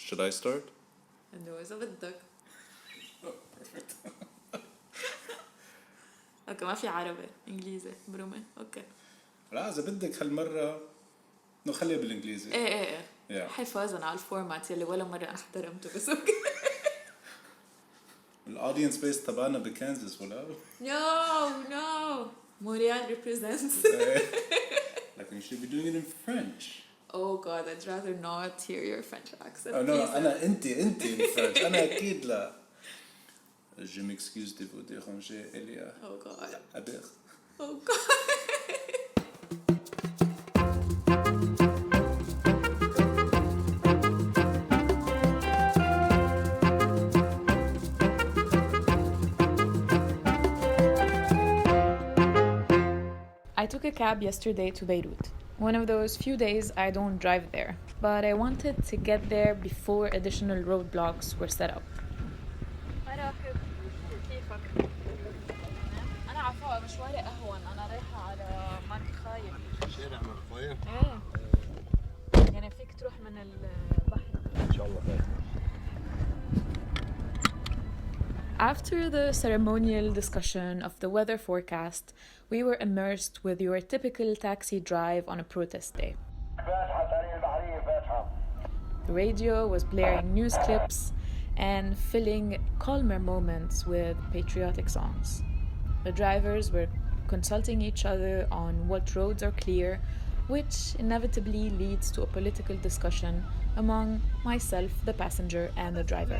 Should I start? انه اذا بدك. اوكي ما في عربي انجليزي برومي اوكي. لا اذا بدك هالمره نخليها بالانجليزي. ايه حفاظا على الفورمات يلي ولا مره انا احترمته بس اوكي. الاودينس بيس تبعنا بكنزاس ولا؟ No Montreal represents. Like you should be doing it in French. Oh God, I'd rather not hear your French accent. Oh no, انت in French. أنا أكيد لا. Je m'excuse de vous déranger, Elia. Oh God. Haber. Oh God. I took a cab yesterday to Beirut. One of those few days I don't drive there, but I wanted to get there before additional roadblocks were set up. مرحب كيفك؟ أنا عفوا مشواري أهون، أنا رايحة على مرخايل. شارع مرخايل؟ إيه يعني فيك تروح من البحر. إن شاء الله خير. After the ceremonial discussion of the weather forecast, we were immersed with your typical taxi drive on a protest day. The radio was blaring news clips and filling calmer moments with patriotic songs. The drivers were consulting each other on what roads are clear, which inevitably leads to a political discussion among myself, the passenger, and the driver.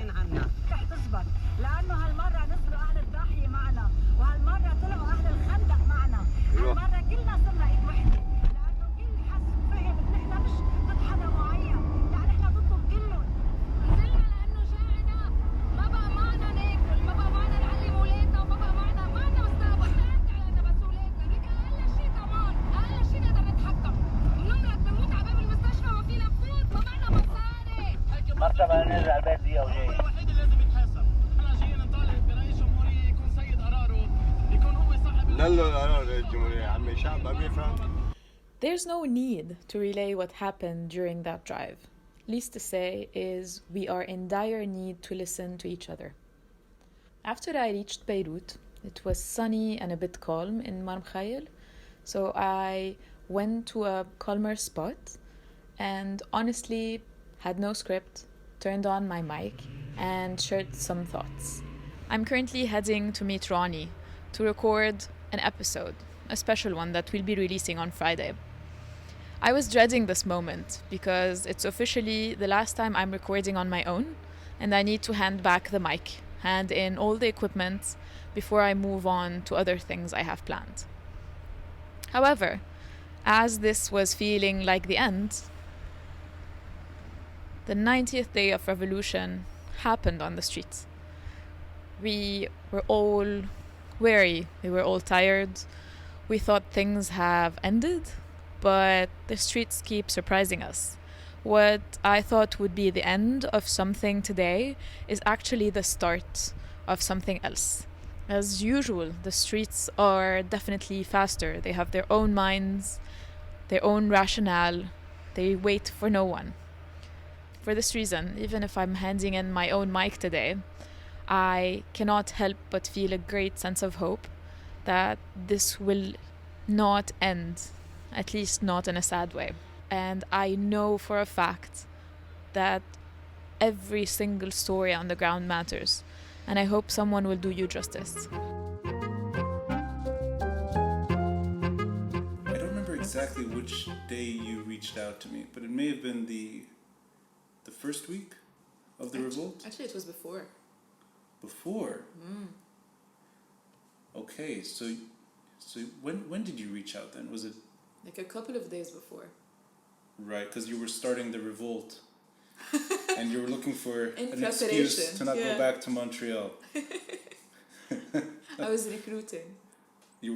There's no need to relay what happened during that drive. Least to say is we are in dire need to listen to each other. After I reached Beirut, it was sunny and a bit calm in Marmkhail, so I went to a calmer spot and honestly had no script, turned on my mic and shared some thoughts. I'm currently heading to meet Ronnie to record an episode, a special one that we'll be releasing on Friday. I was dreading this moment because it's officially the last time I'm recording on my own and I need to hand back the mic, hand in all the equipment before I move on to other things I have planned. However, as this was feeling like the end, the 90th day of revolution happened on the streets. We were all weary, we were all tired. We thought things have ended, but the streets keep surprising us. What I thought would be the end of something today is actually the start of something else. As usual, the streets are definitely faster. They have their own minds, their own rationale. They wait for no one. For this reason, even if I'm handing in my own mic today, I cannot help but feel a great sense of hope that this will not end, at least not in a sad way. And I know for a fact that every single story on the ground matters, and I hope someone will do you justice. I don't remember exactly which day you reached out to me, but it may have been the first week of the revolt? Actually, it was before. Before? Okay, so when did you reach out then? Was it like a couple of days before? Right, because you were starting the revolt and you were looking for an excuse to not go back to Montreal. I was recruiting. You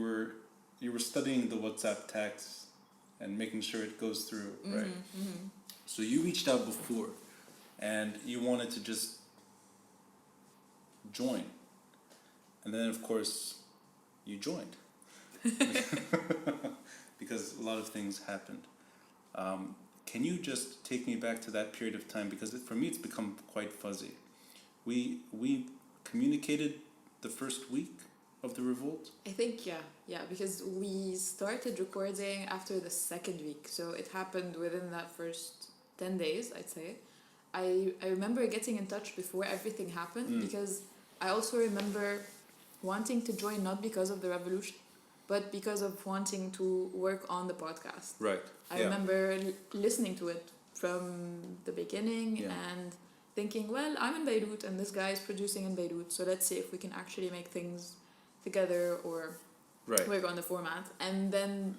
were studying the WhatsApp text and making sure it goes through, right? So you reached out before and you wanted to just join. And then of course you joined. Because a lot of things happened. can you just take me back to that period of time? Because for me, it's become quite fuzzy. We communicated the first week of the revolt. I think, yeah, because we started recording after the second week, so it happened within that first 10 days, I'd say. I remember getting in touch before everything happened, because I also remember wanting to join not because of the revolution, but because of wanting to work on the podcast. Right. I remember listening to it from the beginning and thinking, well, I'm in Beirut and this guy is producing in Beirut, so let's see if we can actually make things together or work on the format. And then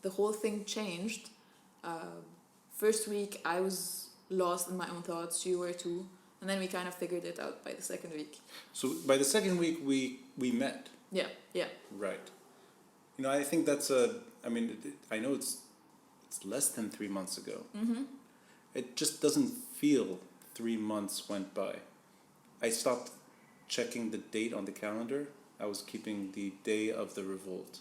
the whole thing changed. First week I was lost in my own thoughts, you were too, and then we kind of figured it out by the second week. So by the second week we met. Yeah. Right. I think that's I know it's less than 3 months ago. Mm-hmm. It just doesn't feel 3 months went by. I stopped checking the date on the calendar. I was keeping the day of the revolt.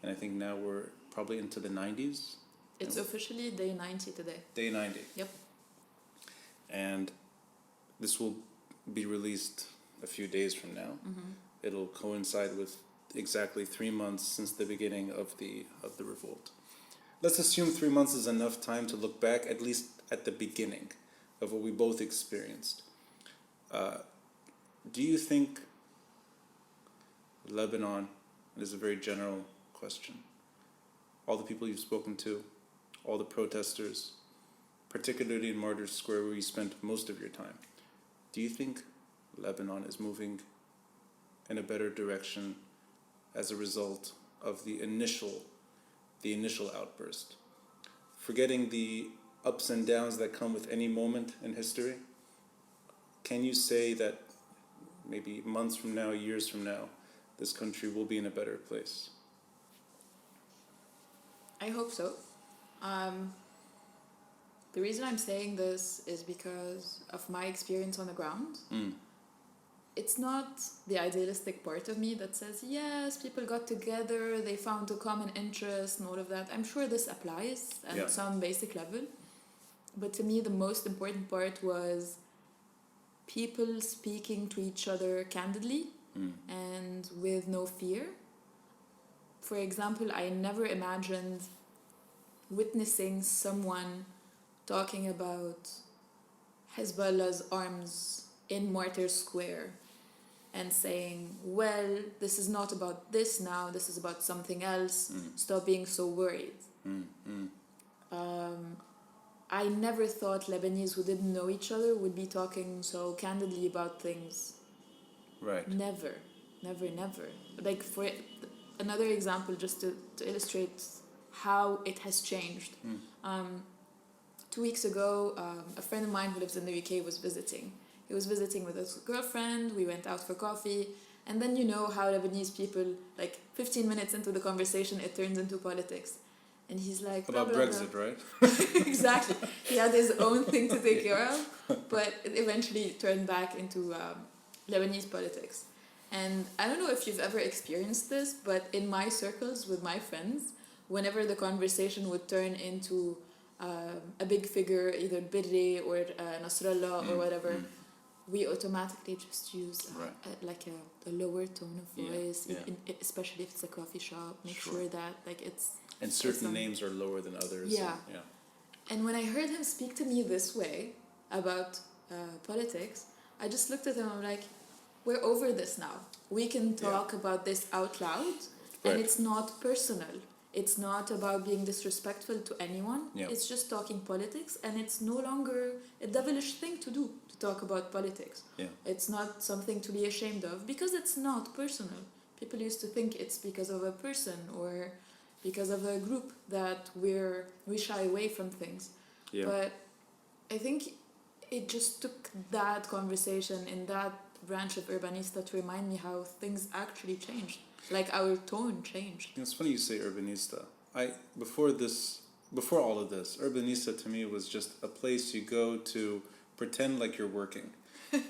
And I think now we're probably into the 90s. It's officially day 90 today. Day 90. Yep. And this will be released a few days from now. Mm-hmm. It'll coincide with exactly 3 months since the beginning of the revolt. Let's assume 3 months is enough time to look back, at least at the beginning of what we both experienced. Do you think Lebanon, it is a very general question, all the people you've spoken to, all the protesters, particularly in Martyrs Square where you spent most of your time, do you think Lebanon is moving in a better direction as a result of the initial outburst? Forgetting the ups and downs that come with any moment in history, can you say that maybe months from now, years from now, this country will be in a better place? I hope so. The reason I'm saying this is because of my experience on the ground. It's not the idealistic part of me that says, yes, people got together, they found a common interest and all of that. I'm sure this applies at some basic level. But to me, the most important part was people speaking to each other candidly and with no fear. For example, I never imagined witnessing someone talking about Hezbollah's arms in Martyrs Square and saying, well, this is not about this now, this is about something else, stop being so worried. I never thought Lebanese who didn't know each other would be talking so candidly about things. Right. Never. Like, for another example, just to illustrate how it has changed. 2 weeks ago, a friend of mine who lives in the UK was visiting. He was visiting with his girlfriend, we went out for coffee, and then you know how Lebanese people, like 15 minutes into the conversation, it turns into politics. And he's like... About blah, blah, Brexit, blah. right? Exactly. He had his own thing to take care of, but it eventually turned back into Lebanese politics. And I don't know if you've ever experienced this, but in my circles with my friends, whenever the conversation would turn into a big figure, either Birri or Nasrallah or whatever, we automatically just use a lower tone of voice, especially if it's a coffee shop. Make sure that it's... And certain names are lower than others. Yeah. And when I heard him speak to me this way about politics, I just looked at him and I'm like, we're over this now. We can talk about this out loud, and it's not personal. It's not about being disrespectful to anyone. It's just talking politics, and it's no longer a devilish thing to do, to talk about politics. It's not something to be ashamed of, because it's not personal. People used to think it's because of a person or because of a group that we shy away from things. But I think it just took that conversation in that branch of Urbanista to remind me how things actually changed. Like, our tone changed. It's funny you say Urbanista. Before all of this, Urbanista to me was just a place you go to pretend like you're working.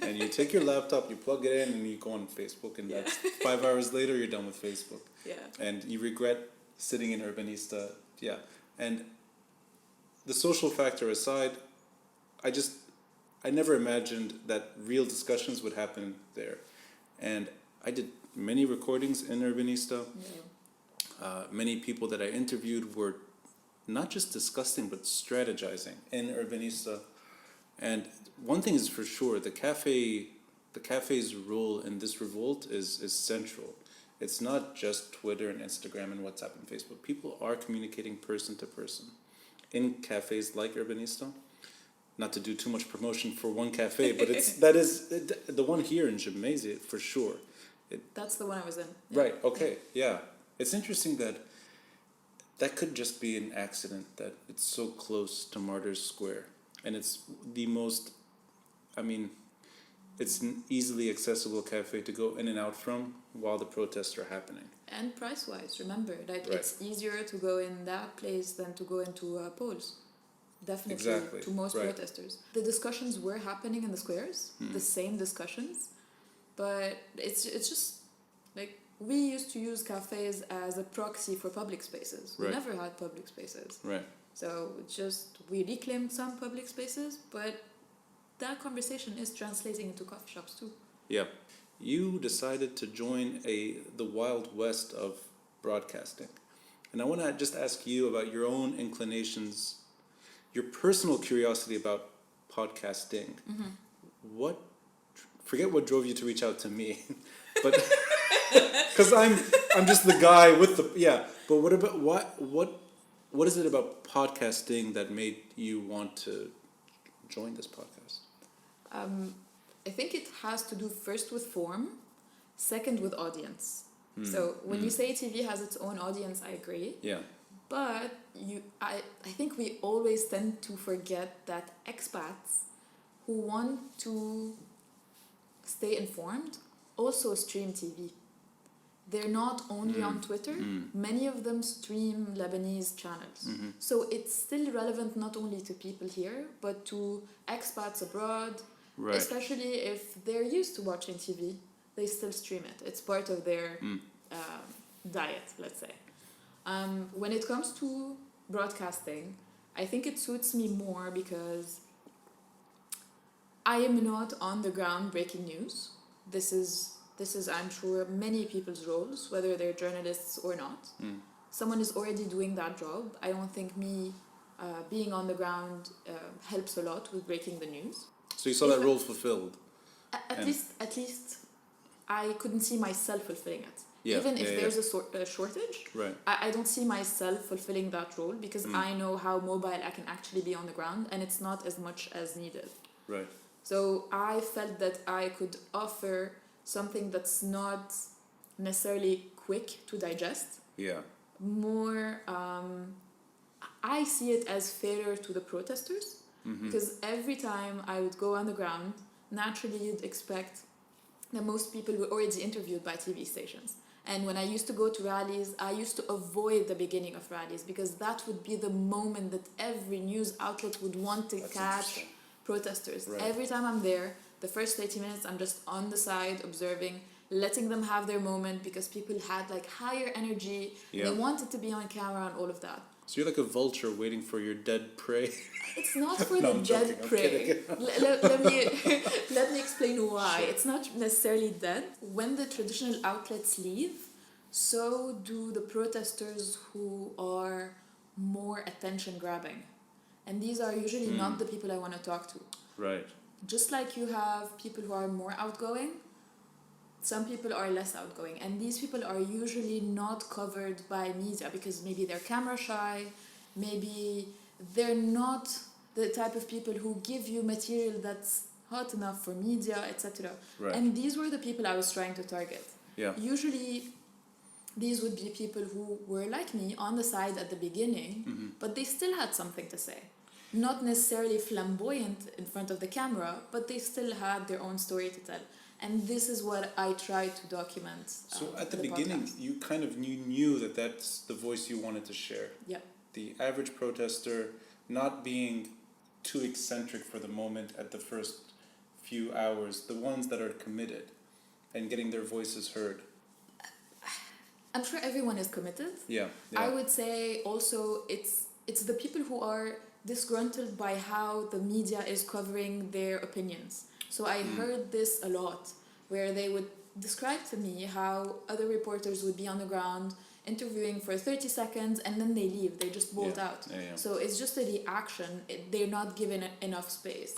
And you take your laptop, you plug it in, and you go on Facebook, and that's 5 hours later, you're done with Facebook. And you regret sitting in Urbanista. And the social factor aside, I never imagined that real discussions would happen there. And I did many recordings in Urbanista. Many people that I interviewed were not just discussing, but strategizing in Urbanista. And one thing is for sure, the cafe's role in this revolt is central. It's not just Twitter and Instagram and WhatsApp and Facebook. People are communicating person to person in cafes like Urbanista. Not to do too much promotion for one cafe, but that is the one here in Gymnasia for sure. That's the one I was in. Right, okay, yeah. It's interesting that could just be an accident that it's so close to Martyrs Square. And it's the most, it's an easily accessible cafe to go in and out from while the protests are happening. And price-wise, remember, it's easier to go in that place than to go into polls. Definitely, exactly. To most protesters. The discussions were happening in the squares, the same discussions, but it's just like we used to use cafes as a proxy for public spaces. We never had public spaces. Right. So we reclaimed some public spaces, but that conversation is translating into coffee shops too. Yeah. You decided to join the Wild West of broadcasting. And I want to just ask you about your own inclinations, your personal curiosity about podcasting. Mm-hmm. Forget what drove you to reach out to me, but because I'm just the guy with but what about what is it about podcasting that made you want to join this podcast? I think it has to do first with form, second with audience. So when you say TV has its own audience, I agree. Yeah. But I think we always tend to forget that expats who want to stay informed also stream TV. They're not only on Twitter. Many of them stream Lebanese channels. Mm-hmm. So it's still relevant not only to people here, but to expats abroad, especially if they're used to watching TV. They still stream it. It's part of their diet, let's say. When it comes to broadcasting, I think it suits me more because I am not on the ground breaking news. This is, I'm sure, many people's roles, whether they're journalists or not. Someone is already doing that job. I don't think me being on the ground helps a lot with breaking the news. So you saw that role fulfilled? At least I couldn't see myself fulfilling it. Yeah, Even if there's a shortage, I don't see myself fulfilling that role because I know how mobile I can actually be on the ground and it's not as much as needed. Right. So I felt that I could offer something that's not necessarily quick to digest. Yeah. More, I see it as fairer to the protesters because every time I would go on the ground, naturally you'd expect that most people were already interviewed by TV stations. And when I used to go to rallies, I used to avoid the beginning of rallies because that would be the moment that every news outlet would want to catch protesters. Right. Every time I'm there, the first 30 minutes, I'm just on the side observing, letting them have their moment because people had like higher energy. Yeah. They wanted to be on camera and all of that. So you're like a vulture waiting for your dead prey. It's not for the dead prey. Let me explain why. Sure. It's not necessarily dead. When the traditional outlets leave, so do the protesters who are more attention grabbing. And these are usually not the people I want to talk to. Right. Just like you have people who are more outgoing, some people are less outgoing. And these people are usually not covered by media because maybe they're camera shy, maybe they're not the type of people who give you material that's hot enough for media, etc. Right. And these were the people I was trying to target. Yeah. Usually, these would be people who were like me on the side at the beginning, but they still had something to say. Not necessarily flamboyant in front of the camera, but they still had their own story to tell. And this is what I try to document. So at the beginning, podcast. You kind of knew that that's the voice you wanted to share. Yeah. The average protester not being too eccentric for the moment at the first few hours, the ones that are committed and getting their voices heard. I'm sure everyone is committed. Yeah. I would say also it's the people who are disgruntled by how the media is covering their opinions. So I heard this a lot, where they would describe to me how other reporters would be on the ground interviewing for 30 seconds and then they leave. They just bolt out. Yeah. So it's just a reaction. They're not given enough space.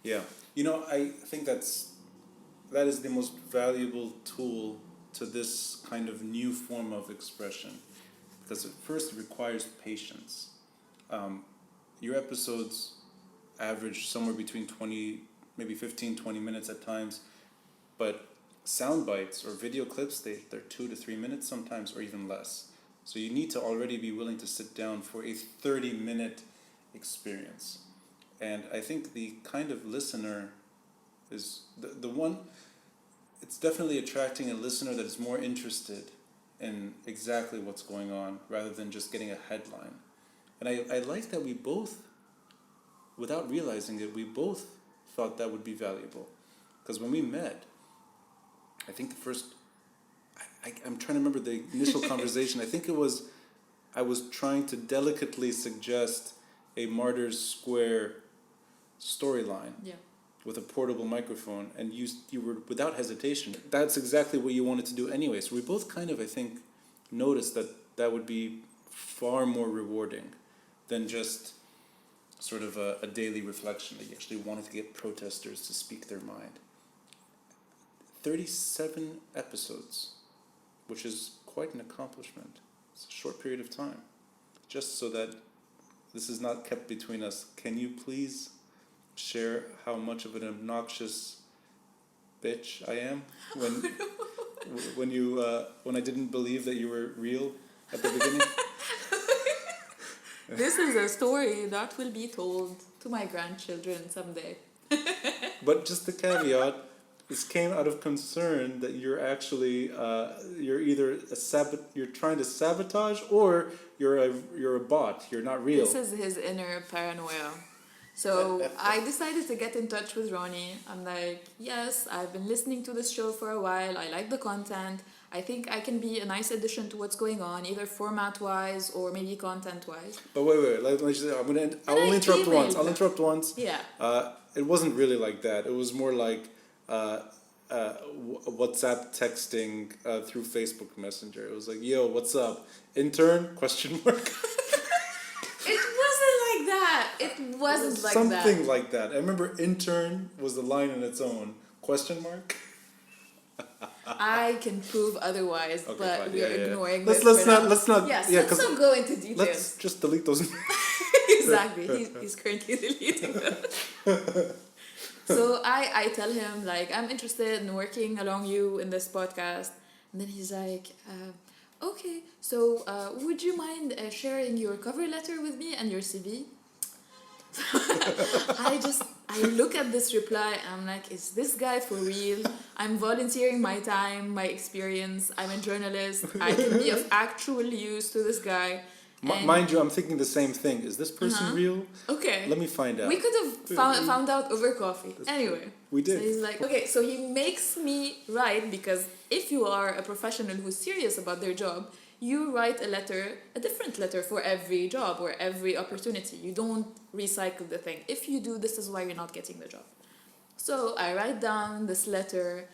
Yeah. I think that is the most valuable tool to this kind of new form of expression. Because at first it requires patience. Your episodes average somewhere between 20, maybe 15, 20 minutes at times. But sound bites or video clips, they're 2 to 3 minutes sometimes, or even less. So you need to already be willing to sit down for a 30-minute experience. And I think the kind of listener is the one, it's definitely attracting a listener that is more interested in exactly what's going on rather than just getting a headline. And I like that we both, without realizing it, we both thought that would be valuable. Because when we met, I think the first, I'm trying to remember the initial conversation. I think it was, I was trying to delicately suggest a Martyrs Square storyline with a portable microphone, and you were without hesitation. That's exactly what you wanted to do anyway. So we both kind of, I think, noticed that would be far more rewarding than just sort of a daily reflection, that you actually wanted to get protesters to speak their mind. 37 episodes, which is quite an accomplishment. It's a short period of time. Just so that this is not kept between us, can you please share how much of an obnoxious bitch I am when I didn't believe that you were real at the beginning? This is a story that will be told to my grandchildren someday. But just the caveat, this came out of concern that you're actually you're either you're trying to sabotage, or you're a bot. You're not real. This is his inner paranoia. So I decided to get in touch with Ronnie. I'm like, yes, I've been listening to this show for a while. I like the content. I think I can be a nice addition to what's going on, either format-wise or maybe content-wise. But wait. Let me just say, I'll only interrupt once. I'll interrupt once. Yeah. It wasn't really like that. It was more like WhatsApp texting through Facebook Messenger. It was like, yo, what's up? Intern? Question mark. It wasn't like that. Something like that. I remember intern was the line in its own. Question mark? I can prove otherwise, Okay, but fine. we're Yeah. ignoring Let's this. not. Yes, yeah, let's not go into details. Let's just delete those. Exactly. He's currently deleting them. So I tell him, like, I'm interested in working along you in this podcast. And then he's like, okay, so would you mind sharing your cover letter with me and your CV? I look at this reply and I'm like, is this guy for real? I'm volunteering my time, my experience. I'm a journalist. I can be of actual use to this guy. Mind you, I'm thinking the same thing. Is this person real? Okay. Let me find out. We could have found out over coffee. Anyway. We did. So he's like, okay, so he makes me write, because if you are a professional who's serious about their job, you write a different letter for every job or every opportunity. You don't recycle the thing. If you do, this is why you're not getting the job. So I write down this letter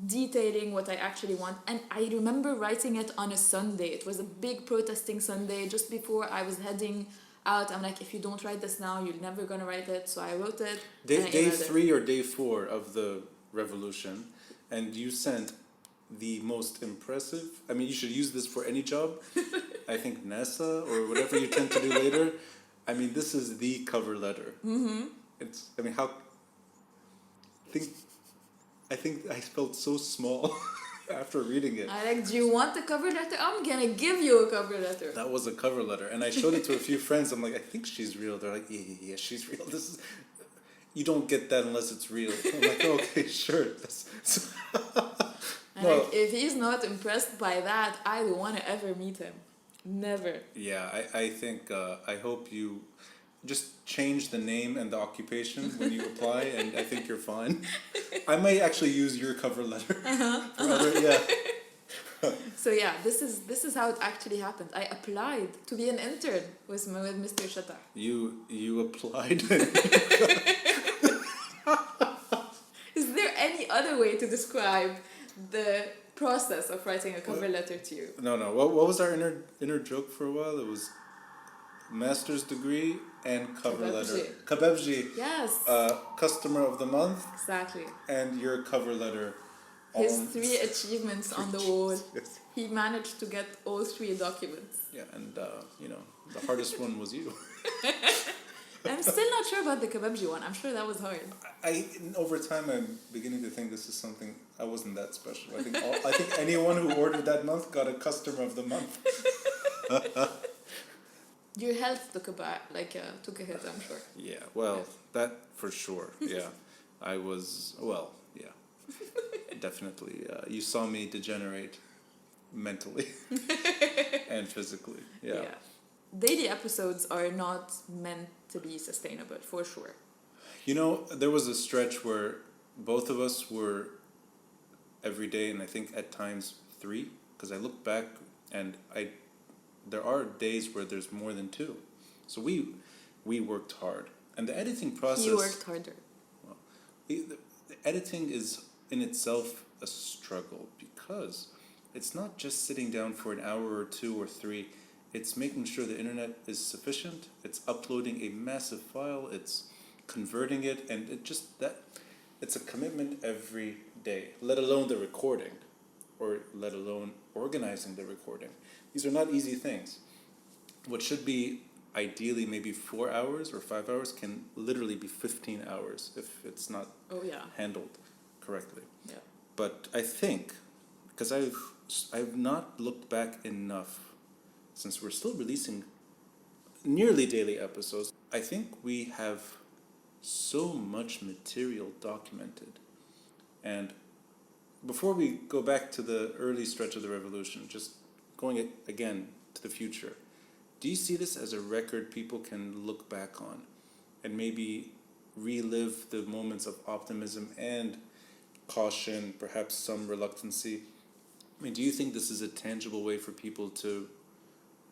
detailing what I actually want. And I remember writing it on a Sunday. It was a big protesting Sunday just before I was heading out. I'm like, if you don't write this now, you're never going to write it. So I wrote it. Day 3 or day 4 of the revolution, and you sent the most impressive, I mean, you should use this for any job. I think NASA or whatever you tend to do later. I mean, this is the cover letter. Mm-hmm. I think I felt so small after reading it. I like, do you want the cover letter? I'm gonna give you a cover letter. That was a cover letter, and I showed it to a few friends. I'm like, I think she's real. They're like, yeah, she's real. You don't get that unless it's real. I'm like, okay, sure. No. Like, if he's not impressed by that, I don't want to ever meet him. Never. Yeah, I think, I hope you just change the name and the occupation when you apply, and I think you're fine. I might actually use your cover letter. So yeah, this is how it actually happened. I applied to be an intern with Mr. Shata. You applied. Is there any other way to describe the process of writing a cover letter to you? No. What was our inner joke for a while? It was master's degree and cover letter. Kabebji. Yes. Customer of the month Exactly. and your cover letter. His on- 3 achievements on the wall. Yes. He managed to get all 3 documents. Yeah, and the hardest one was you. I'm still not sure about the Kababji one. I'm sure that was hard. Over time, I'm beginning to think this is something I wasn't that special. I think anyone who ordered that month got a customer of the month. Your health took a hit, I'm sure. Yeah, well, that for sure. Yeah, I was yeah, definitely. You saw me degenerate mentally and physically. Yeah. Daily episodes are not meant to be sustainable, for sure. There was a stretch where both of us were every day, and I think at times 3, because I look back and there are days where there's more than 2. So we worked hard, and the editing process. He worked harder. Well, the editing is in itself a struggle because it's not just sitting down for an hour or 2 or 3. It's making sure the internet is sufficient. It's uploading a massive file. It's converting it, and it's a commitment every day. Let alone the recording, or let alone organizing the recording. These are not easy things. What should be ideally maybe 4 hours or 5 hours can literally be 15 hours if it's not handled correctly. Yeah. But I think, because I've not looked back enough, since we're still releasing nearly daily episodes, I think we have so much material documented. And before we go back to the early stretch of the revolution, just going again to the future, do you see this as a record people can look back on and maybe relive the moments of optimism and caution, perhaps some reluctancy? I mean, do you think this is a tangible way for people to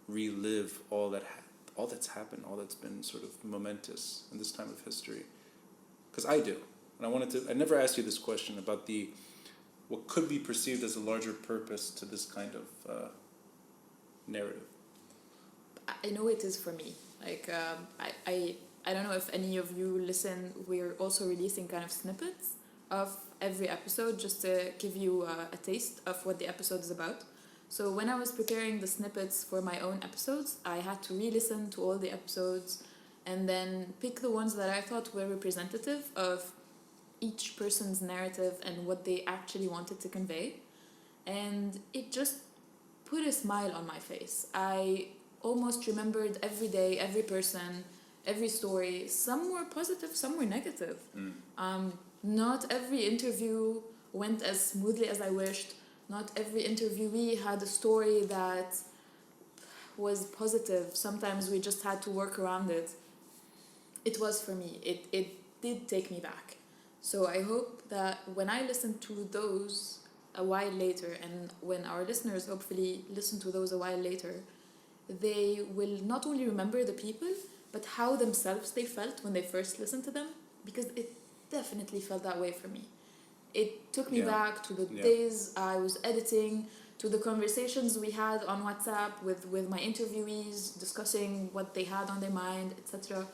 relive all that's happened, all that's been sort of momentous in this time of history? Because I do. And I never asked you this question about what could be perceived as a larger purpose to this kind of narrative. I know it is for me. I don't know if any of you listen. We're also releasing kind of snippets of every episode just to give you a taste of what the episode is about. So when I was preparing the snippets for my own episodes, I had to re-listen to all the episodes and then pick the ones that I thought were representative of each person's narrative and what they actually wanted to convey. And it just put a smile on my face. I almost remembered every day, every person, every story. Some were positive, some were negative. Not every interview went as smoothly as I wished. Not every interviewee had a story that was positive. Sometimes we just had to work around it. It was for me. It did take me back. So I hope that when I listen to those a while later, and when our listeners hopefully listen to those a while later, they will not only remember the people, but how themselves they felt when they first listened to them, because it definitely felt that way for me. It took me back to the days I was editing, to the conversations we had on WhatsApp with my interviewees, discussing what they had on their mind, etc.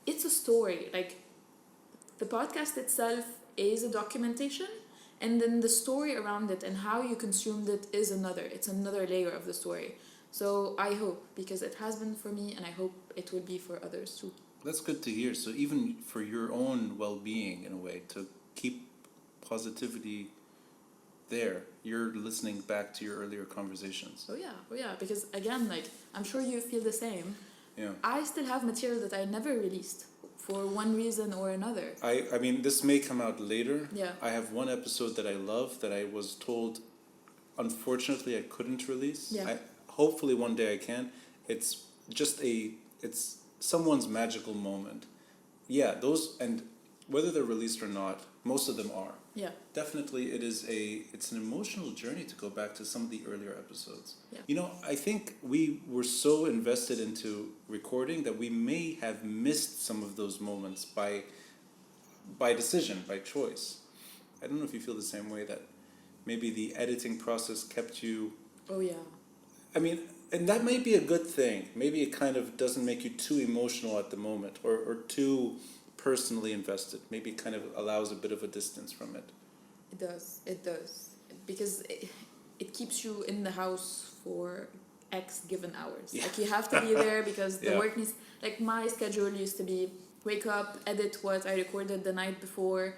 It's a story. Like, the podcast itself is a documentation, and then the story around it and how you consumed it is it's another layer of the story. So I hope, because it has been for me, and I hope it will be for others too. That's good to hear. So even for your own well-being, in a way, to keep positivity there, you're listening back to your earlier conversations. Oh yeah, because again, I'm sure you feel the same. Yeah. I still have material that I never released for one reason or another. I mean, this may come out later. Yeah. I have one episode that I love that I was told, unfortunately, I couldn't release. Yeah. Hopefully one day I can. It's just it's someone's magical moment. Yeah, whether they're released or not, most of them are. Yeah. Definitely, it's an emotional journey to go back to some of the earlier episodes. Yeah. You know, I think we were so invested into recording that we may have missed some of those moments by decision, by choice. I don't know if you feel the same way, that maybe the editing process kept you. Oh yeah. I mean, and that might be a good thing. Maybe it kind of doesn't make you too emotional at the moment, or too personally invested. Maybe it kind of allows a bit of a distance from it. It does. It does. Because it keeps you in the house for X given hours. Yeah. Like you have to be there because the Yeah. work needs. Like my schedule used to be wake up, edit what I recorded the night before,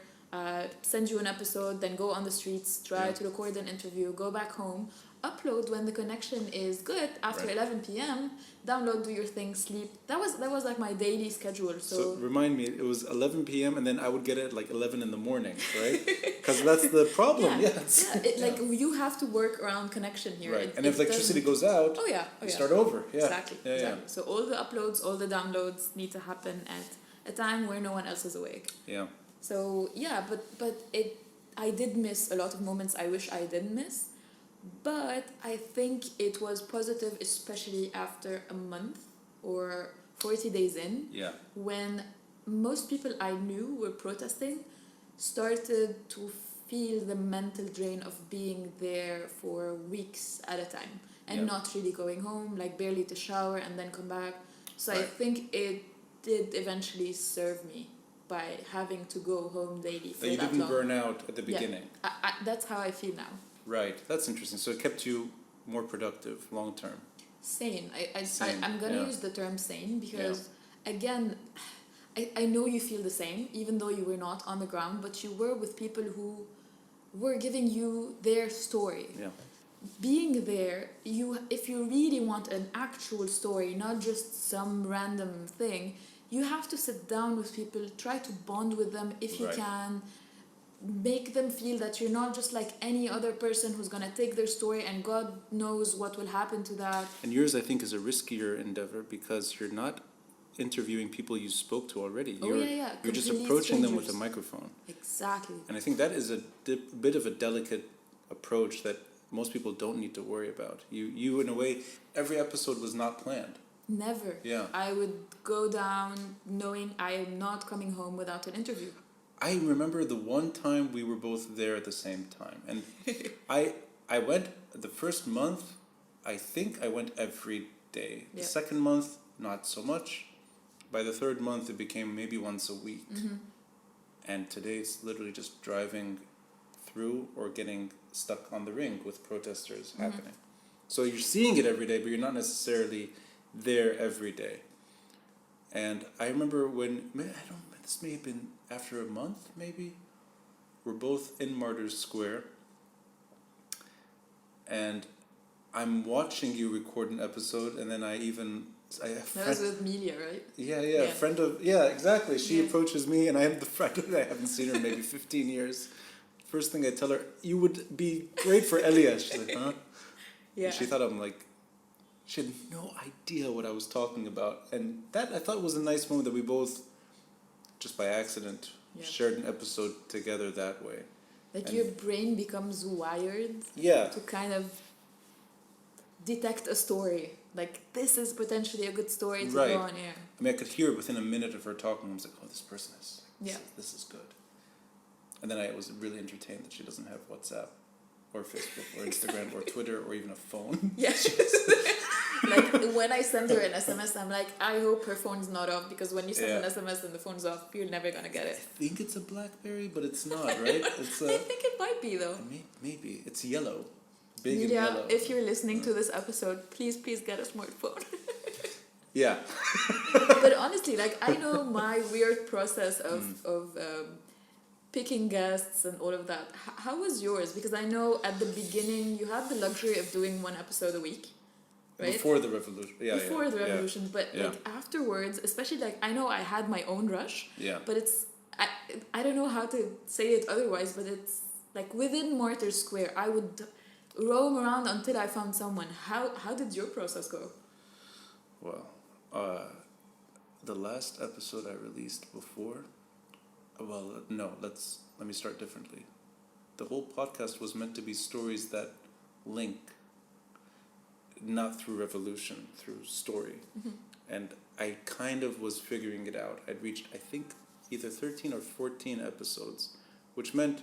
send you an episode, then go on the streets, try Yeah. to record an interview, go back home, upload when the connection is good after Right. 11 p.m., download, do your thing, sleep. That was like my daily schedule. So So remind me, it was 11 p.m. and then I would get it at like 11 in the morning, right? Because that's the problem. yeah, Yes. yeah, like you have to work around connection here. Right. It- And if it electricity doesn't- goes out, Oh yeah. Oh, you yeah. start over. Yeah. Exactly. Yeah, Exactly. So all the uploads, all the downloads need to happen at a time where no one else is awake. Yeah. So yeah, but I did miss a lot of moments I wish I didn't miss. But I think it was positive, especially after a month or 40 days in, Yeah. when most people I knew were protesting, started to feel the mental drain of being there for weeks at a time and Yeah. not really going home, like barely to shower and then come back. So I Right. think it did eventually serve me by having to go home daily for That you that didn't long. burn out at the Yeah. beginning. That's how I feel now. Right. That's interesting. So it kept you more productive long term. Sane. Sane, I'm going to yeah. use the term sane because, again, I know you feel the same, even though you were not on the ground, but you were with people who were giving you their story. Yeah. Being there, if you really want an actual story, not just some random thing, you have to sit down with people, try to bond with them if you Right. can, make them feel that you're not just like any other person who's going to take their story and God knows what will happen to that. And yours, I think, is a riskier endeavor because you're not interviewing people you spoke to already. Oh, You're, yeah, yeah, You're just complete approaching them with a strangers. microphone. Exactly. And I think that is a bit of a delicate approach that most people don't need to worry about. You in a way, every episode was not planned. Never. Yeah. I would go down knowing I am not coming home without an interview. I remember the one time we were both there at the same time. And I went the first month, I think I went every day. The Yeah. second month, not so much. By the third month, it became maybe once a week. Mm-hmm. And today it's literally just driving through or getting stuck on the ring with protesters happening. So you're seeing it every day, but you're not necessarily there every day. And I remember when, I don't know, this may have been after a month, maybe. We're both in Martyrs Square. And I'm watching you record an episode, and then I That was with Melia, right? yeah, Yeah. friend of, yeah, exactly. She Yeah. approaches me, and I am the friend of, I haven't seen her in maybe 15 years. First thing I tell her, you would be great for Elia. She's like, huh? Yeah. And she thought I'm like, she had no idea what I was talking about. And that I thought was a nice moment that we both, just by accident, Yeah. shared an episode together that way. Like And- your brain becomes wired Yeah, to kind of detect a story. Like this is potentially a good story to Right. go on air. I mean, I could hear it within a minute of her talking. I was like, oh, this person is, Yeah. this is good. And then I was really entertained that she doesn't have WhatsApp or Facebook or Instagram or Twitter or even a phone. Yeah. Like when I send her an SMS, I'm like, I hope her phone's not off because when you send an Yeah. SMS and the phone's off, you're never gonna get I it. think it's a BlackBerry, but it's not, right? It's I a, think it might be though. maybe. It's yellow. Big and Melia, yellow. if you're listening to this episode, please get a smartphone. Yeah. But honestly, like I know my weird process of picking guests and all of that. How was yours? Because I know at the beginning you had the luxury of doing one episode a week, right? Before the revolution. Yeah, Before yeah, the revolution, but Yeah. like afterwards, especially like I know I had my own rush, Yeah. but it's I don't know how to say it otherwise, but it's like within Martyrs Square, I would roam around until I found someone. How did your process go? Well, the last episode I released before, Well, no, let me start differently. The whole podcast was meant to be stories that link, not through revolution, through story. And I kind of was figuring it out. I'd reached, I think, either 13 or 14 episodes, which meant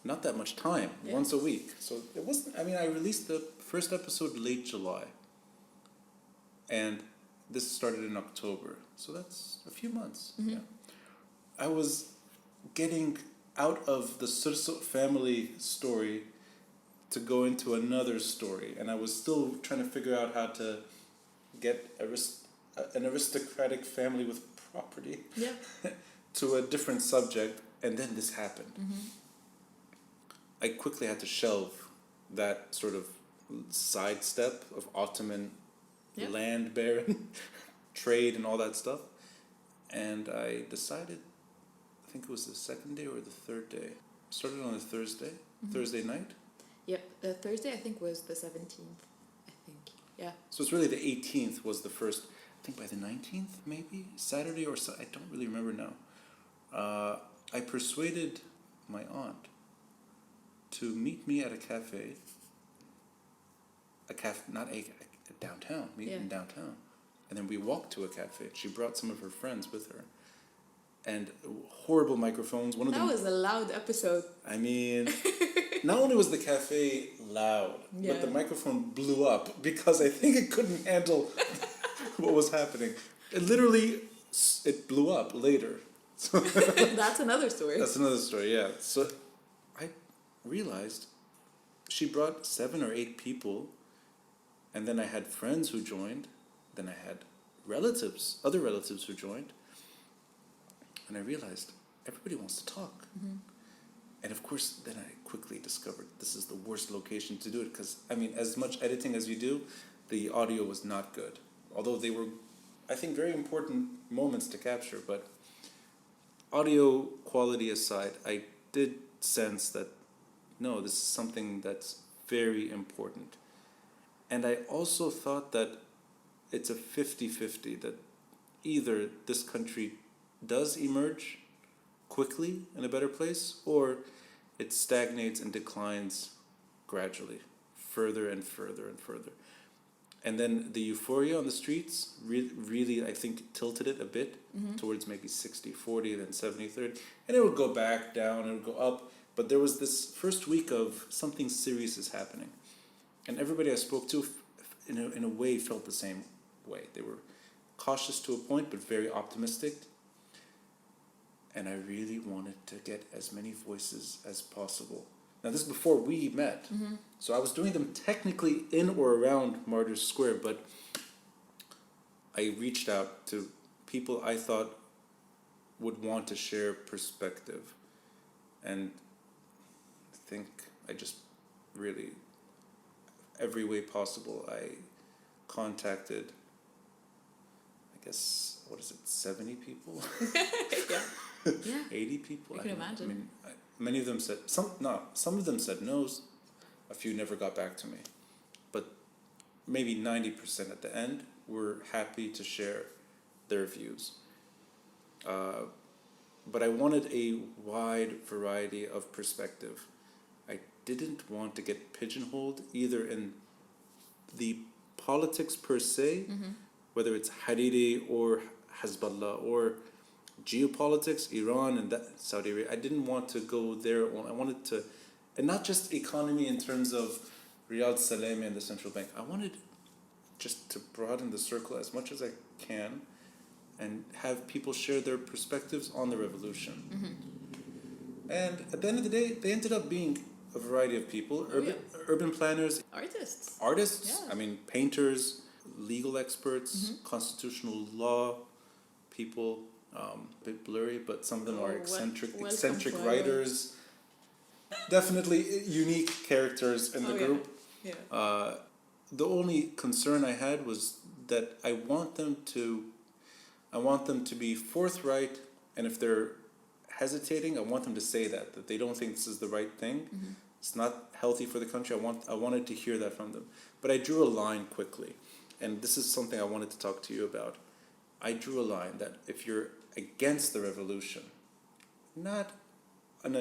not that much time, Yeah. once a week. So it wasn't, I mean, I released the first episode late July. And this started in October. So that's a few months. Mm-hmm. Yeah. I was getting out of the Surso family story to go into another story. And I was still trying to figure out how to get an aristocratic family with property Yeah. to a different subject. And then this happened. I quickly had to shelve that sort of sidestep of Ottoman Yeah. land baron trade and all that stuff. And I decided, I think it was the second day or the third day. Started on a Thursday, Thursday night. Yep. The Thursday, I think, was the 17th. I think. Yeah. So it's really the 18th was the first, I think by the 19th maybe? Saturday or so, I don't really remember now. I persuaded my aunt to meet me at a cafe, not a downtown, meet in downtown. And then we walked to a cafe. She brought some of her friends with her. And horrible microphones. One of That them, was a loud episode. I mean, not only was the cafe loud, Yeah. but the microphone blew up because I think it couldn't handle what was happening. It literally, it blew up later. So That's another story. that's another story, yeah. So I realized she brought 7 or 8 people, and then I had friends who joined, then I had other relatives who joined, and I realized everybody wants to talk. And of course, then I quickly discovered this is the worst location to do it because, I mean, as much editing as you do, the audio was not good. Although they were, I think, very important moments to capture, but audio quality aside, I did sense that, no, this is something that's very important. And I also thought that it's a 50-50, that either this country does emerge quickly in a better place, or it stagnates and declines gradually, further and further and further. And then the euphoria on the streets really, I think, tilted it a bit towards maybe 60-40, then 70-30. And it would go back down, it would go up. But there was this first week of something serious is happening. And everybody I spoke to, in a way, felt the same way. They were cautious to a point, but very optimistic. And I really wanted to get as many voices as possible. Now, this is before we met. So I was doing them technically in or around Martyrs Square, but I reached out to people I thought would want to share perspective. And I think I just really, every way possible, I contacted, I guess, 70 people? Yeah. 80 people? I can don't know. imagine. I mean, many of them said, some of them said no's, a few never got back to me. But maybe 90% at the end were happy to share their views. But I wanted a wide variety of perspective. I didn't want to get pigeonholed either in the politics per se, whether it's Hariri or Hezbollah or geopolitics, Iran and Saudi Arabia. I didn't want to go there. I wanted to, and not just economy in terms of Riyadh Salami and the central bank. I wanted just to broaden the circle as much as I can and have people share their perspectives on the revolution. And at the end of the day, they ended up being a variety of people, urban planners, Artists. I mean, painters, legal experts, constitutional law people, a bit blurry, but some of them are eccentric welcome writers. Definitely unique characters in the group. Yeah. The only concern I had was that I want them to be forthright, and if they're hesitating, I want them to say that they don't think this is the right thing. It's not healthy for the country. I wanted to hear that from them. But I drew a line quickly, and this is something I wanted to talk to you about. I drew a line that if you're against the revolution, not in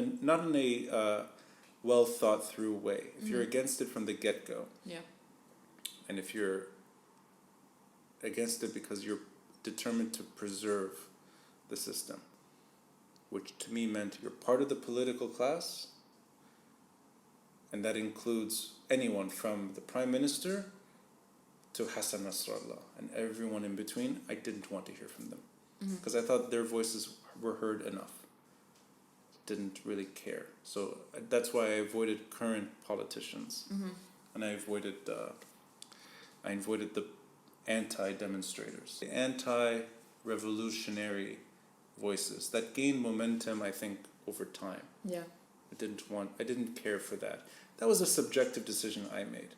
a well thought through way. If you're against it from the get go, Yeah. and if you're against it because you're determined to preserve the system, which to me meant you're part of the political class, and that includes anyone from the Prime Minister to Hassan Nasrallah and everyone in between, I didn't want to hear from them. Because I thought their voices were heard enough. Didn't really care. So that's why I avoided current politicians. And I avoided the anti-demonstrators. The anti-revolutionary voices that gained momentum, I think, over time. Yeah. I didn't care for that. That was a subjective decision I made.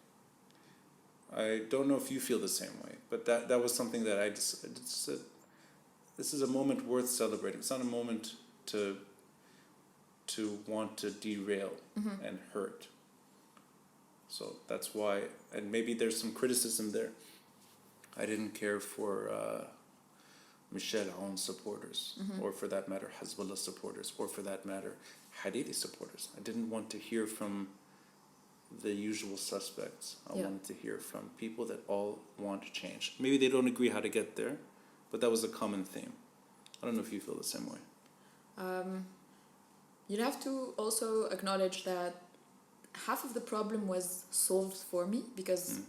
I don't know if you feel the same way, but that was something that I just said, this is a moment worth celebrating. It's not a moment to want to derail and hurt. So that's why, and maybe there's some criticism there. I didn't care for Michel Aoun supporters, or for that matter, Hezbollah supporters, or for that matter, Hariri supporters. I didn't want to hear from the usual suspects. I wanted to hear from people that all want to change. Maybe they don't agree how to get there, but that was a common theme. I don't know if you feel the same way. You'd have to also acknowledge that half of the problem was solved for me, because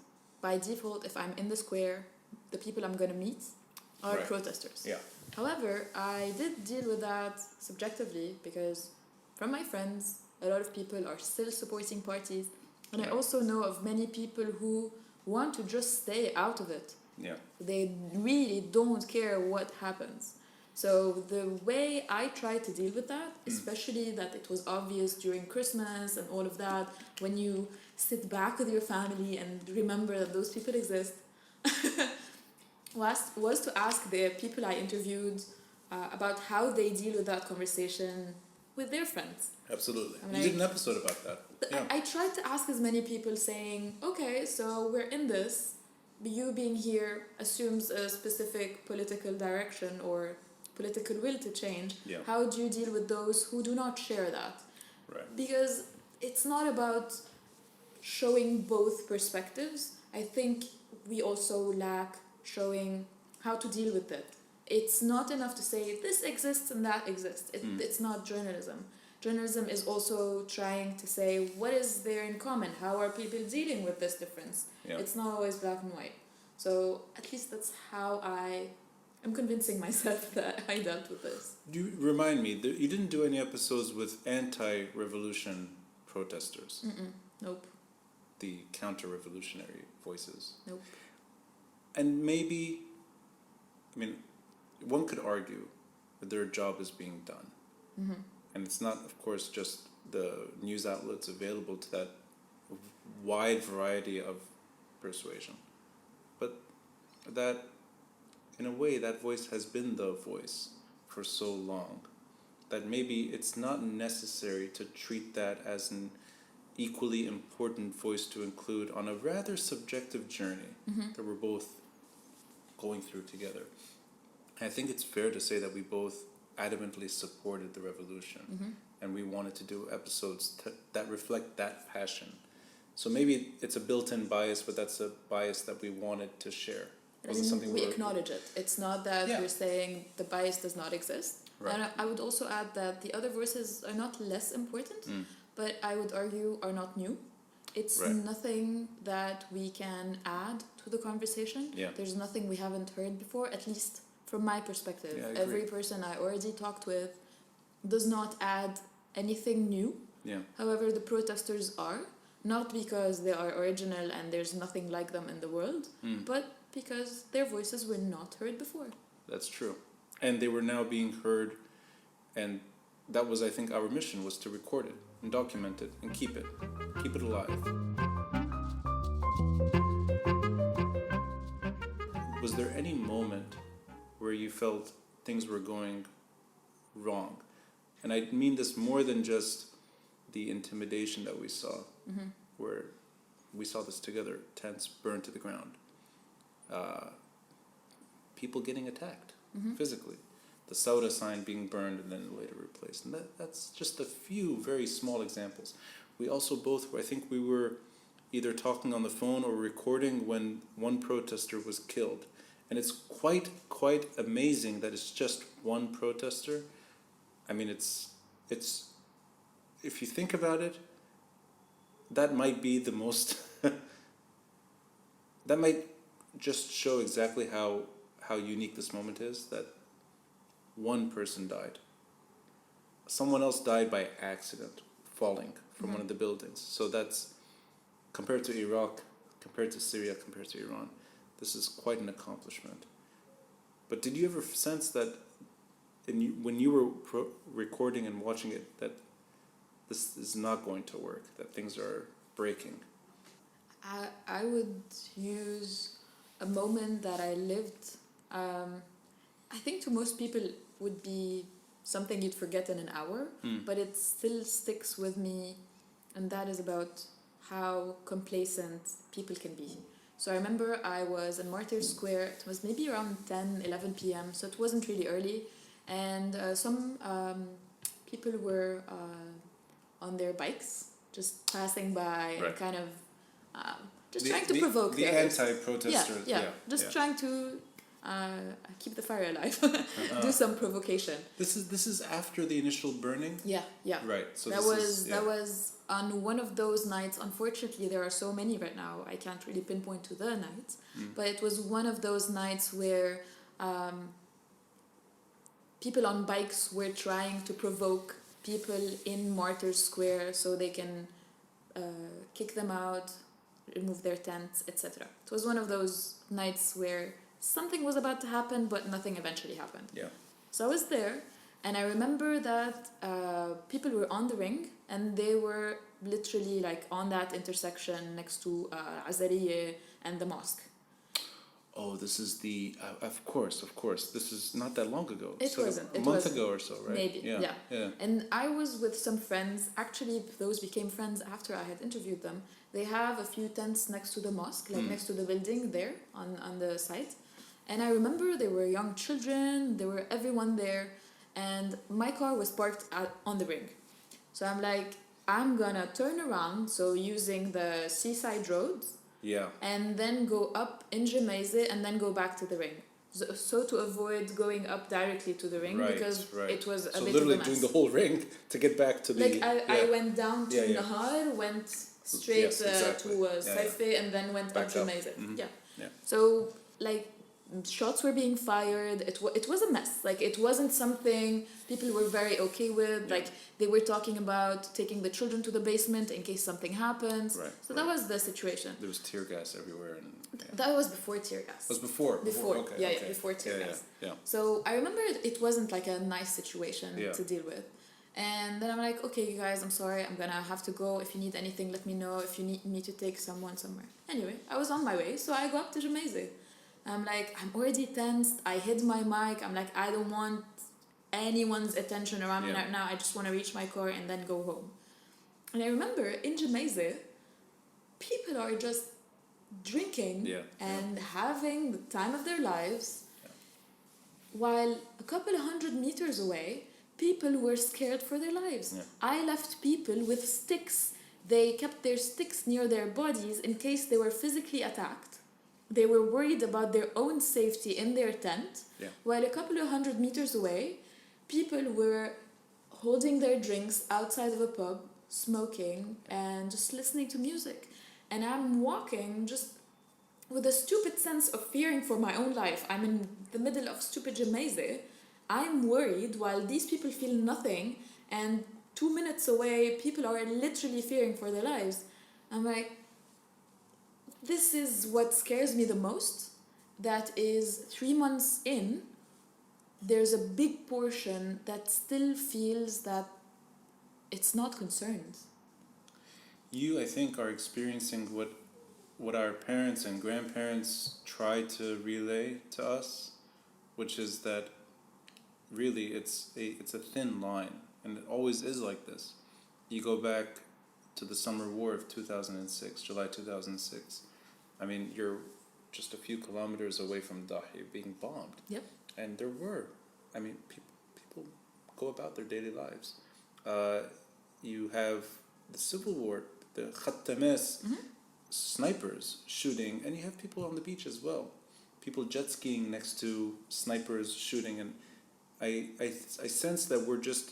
by default, if I'm in the square, the people I'm going to meet are Right. protesters. Yeah. However, I did deal with that subjectively, because from my friends, a lot of people are still supporting parties, and I also know of many people who want to just stay out of it. Yeah. They really don't care what happens. So the way I tried to deal with that, especially that it was obvious during Christmas and all of that, when you sit back with your family and remember that those people exist, was to ask the people I interviewed about how they deal with that conversation with their friends. Absolutely. I mean, You did an episode about that. Yeah. I tried to ask as many people, saying, okay, so we're in this. You being here assumes a specific political direction or political will to change. Yeah. How do you deal with those who do not share that? Right. Because it's not about showing both perspectives. I think we also lack showing how to deal with it. It's not enough to say this exists and that exists. It's not journalism. Journalism is also trying to say what is there in common? How are people dealing with this difference? Yeah. It's not always black and white. So at least that's how I'm convincing myself that I dealt with this. You remind me, you didn't do any episodes with anti-revolution protesters, Nope. the counter-revolutionary voices. Nope. And maybe, I mean, one could argue that their job is being done. And it's not, of course, just the news outlets available to that wide variety of persuasion. But that, in a way, that voice has been the voice for so long that maybe it's not necessary to treat that as an equally important voice to include on a rather subjective journey that we're both going through together. I think it's fair to say that we both adamantly supported the revolution, and we wanted to do episodes that reflect that passion. So maybe it's a built-in bias, but that's a bias that we wanted to share. It wasn't something we acknowledge it. It's not that Yeah. we're saying the bias does not exist. Right. And I would also add that the other voices are not less important, but I would argue are not new. It's Right. nothing that we can add to the conversation. Yeah. There's nothing we haven't heard before, at least from my perspective. Yeah, I agree. Every person I already talked with does not add anything new. Yeah. However, the protesters are, not because they are original and there's nothing like them in the world, but because their voices were not heard before. That's true. And they were now being heard, and that was, I think, our mission, was to record it and document it and keep it alive. Was there any moment where you felt things were going wrong? And I mean this more than just the intimidation that we saw, where we saw this together, tents burned to the ground, people getting attacked physically. the Sauda sign being burned and then later replaced. And that's just a few very small examples. We also both, I think we were either talking on the phone or recording when one protester was killed. And it's quite amazing that it's just one protester. I mean, it's if you think about it, that might be the most, that might just show exactly how unique this moment is, that one person died. Someone else died by accident, falling from one of the buildings. So that's, compared to Iraq, compared to Syria, compared to Iran, this is quite an accomplishment. But did you ever sense that when you were recording and watching it, that this is not going to work, that things are breaking? I would use a moment that I lived. I think to most people would be something you'd forget in an hour, but it still sticks with me, and that is about how complacent people can be. So I remember I was in Martyrs Square. It was maybe around 10, 11 p.m., so it wasn't really early, and some people were on their bikes, just passing by and kind of just trying to provoke the others. anti-protesters. Just trying to keep the fire alive, do some provocation. This is after the initial burning. Yeah. Right. So that was on one of those nights. Unfortunately, there are so many right now. I can't really pinpoint to the night, but it was one of those nights where people on bikes were trying to provoke people in Martyrs Square so they can kick them out, remove their tents, etc. It was one of those nights where something was about to happen, but nothing eventually happened. Yeah. So I was there, and I remember that people were on the ring, and they were literally like on that intersection next to Azariye and the mosque. Oh, this is the of course. This is not that long ago. It wasn't. A month ago or so, right? Maybe. Yeah. And I was with some friends. Actually, those became friends after I had interviewed them. They have a few tents next to the mosque, like next to the building there on the site. And I remember there were young children. There were everyone there, and my car was parked on the ring. So I'm like, I'm gonna turn around. So using the seaside roads. Yeah. And then go up in Jemaise and then go back to the ring. So to avoid going up directly to the ring, because it was a bit of a mess. So literally doing the whole ring to get back to the... Like I went down to Nahar, went straight to Saife, and then went up Jemaise. Yeah. So like shots were being fired. It was a mess. Like it wasn't something people were very okay with. Like they were talking about taking the children to the basement in case something happens. So that was the situation. There was tear gas everywhere. And that was before tear gas. It was before? Before tear gas. Yeah. So I remember it wasn't like a nice situation to deal with. And then I'm like, okay, you guys, I'm sorry. I'm going to have to go. If you need anything, let me know. If you need me to take someone somewhere. Anyway, I was on my way. So I go up to Jemaise. I'm like, I'm already tensed. I hid my mic. I'm like, I don't want anyone's attention around me right now. I just want to reach my car and then go home. And I remember in Jemaise, people are just drinking and having the time of their lives, while a couple of 100 meters away, people were scared for their lives. I left people with sticks. They kept their sticks near their bodies in case they were physically attacked. They were worried about their own safety in their tent, while a couple of 100 meters away, people were holding their drinks outside of a pub, smoking, and just listening to music. And I'm walking just with a stupid sense of fearing for my own life. I'm in the middle of stupid Jemaise. I'm worried while these people feel nothing, and 2 minutes away, people are literally fearing for their lives. I'm like, this is what scares me the most. That is 3 months in, there's a big portion that still feels that it's not concerned. You, I think, are experiencing what our parents and grandparents tried to relay to us, which is that really it's a thin line, and it always is like this. You go back to the summer war of 2006, July 2006. I mean, you're just a few kilometers away from Dahi being bombed. Yep. And there were I mean, people go about their daily lives. You have the Civil War, the Khattames, snipers shooting, and you have people on the beach as well. People jet skiing next to snipers shooting, and I sense that we're just,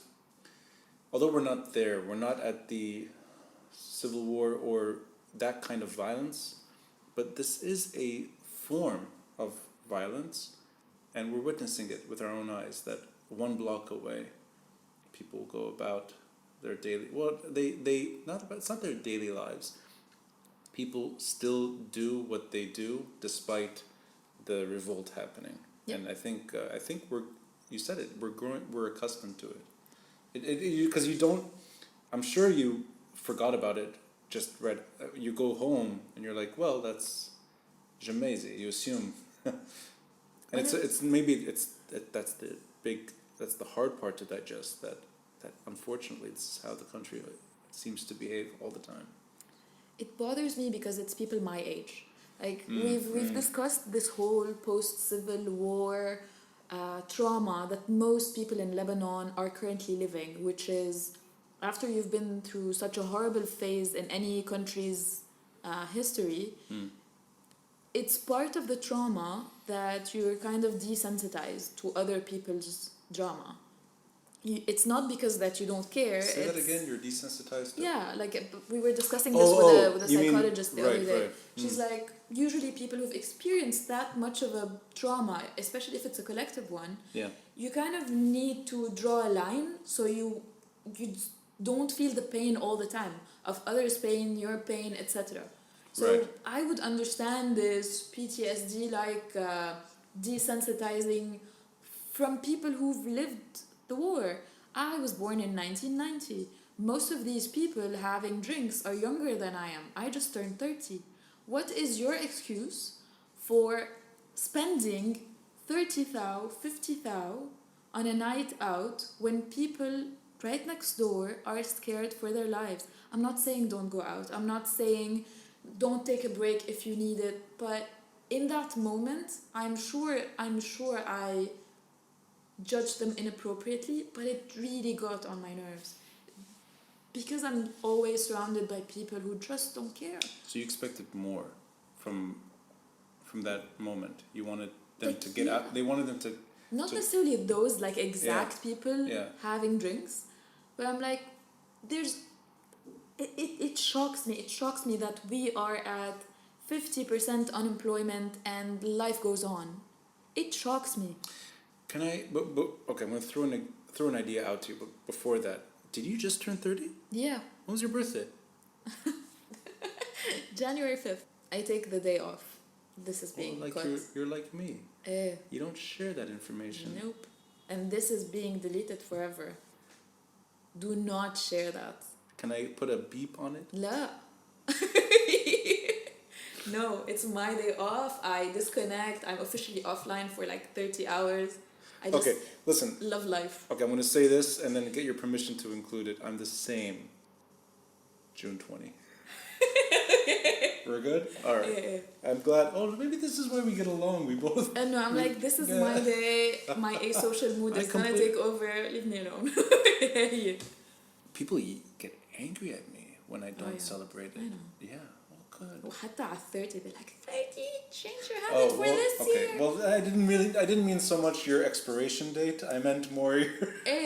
although we're not there, we're not at the Civil War or that kind of violence, but this is a form of violence, and we're witnessing it with our own eyes, that one block away, people go about their daily, it's not their daily lives. People still do what they do despite the revolt happening. Yep. And I think you said it, we're accustomed to it. Because you don't, I'm sure you forgot about it, just read, you go home and you're like, well, that's Jamaizi, you assume. And that's the hard part to digest, that unfortunately this is how the country seems to behave all the time. It bothers me because it's people my age. Like we've discussed this whole post-Civil War trauma that most people in Lebanon are currently living, which is after you've been through such a horrible phase in any country's history, it's part of the trauma that you're kind of desensitized to other people's drama. It's not because that you don't care. Say that again, you're desensitized to? Yeah, like we were discussing this with a psychologist the other day. Right. She's like, usually people who've experienced that much of a trauma, especially if it's a collective one, you kind of need to draw a line so you don't feel the pain all the time of others' pain, your pain, etc. So I would understand this PTSD like desensitizing from people who've lived the war. I was born in 1990. Most of these people having drinks are younger than I am. I just turned 30. What is your excuse for spending 30 thou, 50 thou on a night out when people right next door are scared for their lives? I'm not saying don't go out. I'm not saying don't take a break if you need it. But in that moment, I'm sure I judged them inappropriately, but it really got on my nerves. Because I'm always surrounded by people who just don't care. So you expected more from that moment. You wanted them to get out. They wanted them to... Not necessarily those like exact people having drinks, but I'm like, it shocks me. It shocks me that we are at 50% unemployment and life goes on. It shocks me. Can I? Okay, I'm gonna throw an idea out to you. But before that, did you just turn 30? Yeah. When was your birthday? January 5th. I take the day off. This is being like cut. you're like me. You don't share that information. Nope. And this is being deleted forever. Do not share that. Can I put a beep on it? La. No, it's my day off. I disconnect. I'm officially offline for like 30 hours. I just listen. Love life. Okay, I'm going to say this and then get your permission to include it. I'm the same. June 20. We're good? All right. Yeah. I'm glad. Oh, maybe this is why we get along. We both... No, I'm like, this is my day. My asocial mood is going to take over. Leave me alone. Yeah. People get angry at me when I don't celebrate it. I know. Yeah. Good. وحتى على 30 they're like 30 change your habit for this year. Well, I didn't mean so much your expiration date. I meant more your...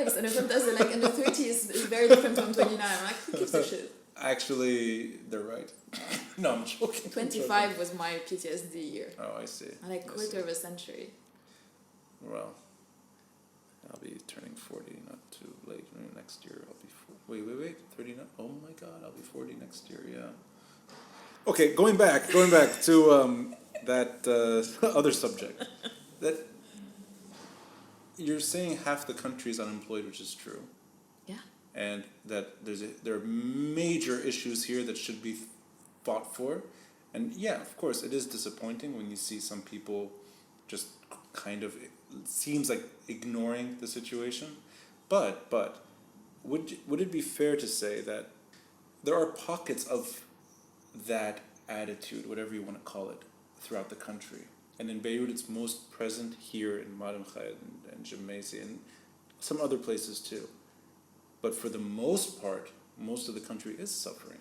بس أنا فهمت قصدي like in the 30 is very different from 29. I'm like, who gives a shit? Actually, they're right. No, I'm joking. 25 was my PTSD year. Oh, I see. Like quarter of a century. Well, I'll be turning 40 not too late. Next year I'll be... Wait. 39? Oh my God, I'll be 40 next year, yeah. Okay, going back to that other subject. That you're saying half the country is unemployed, which is true. Yeah. And that there are major issues here that should be fought for. And yeah, of course, it is disappointing when you see some people just kind of, it seems like ignoring the situation. But would it be fair to say that there are pockets of that attitude, whatever you want to call it, throughout the country? And in Beirut, it's most present here in Marim Khayyad and Jemmaisi and some other places too. But for the most part, most of the country is suffering.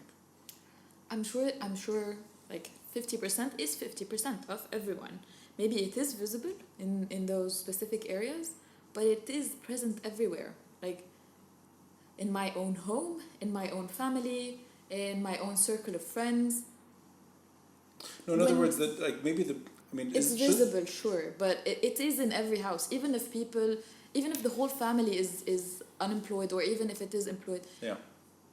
I'm sure like 50% is 50% of everyone. Maybe it is visible in those specific areas, but it is present everywhere. Like in my own home, in my own family, in my own circle of friends. No, in other When- words, that like maybe It's visible, sure, but it is in every house. Even if the whole family is unemployed, or even if it is employed, Yeah.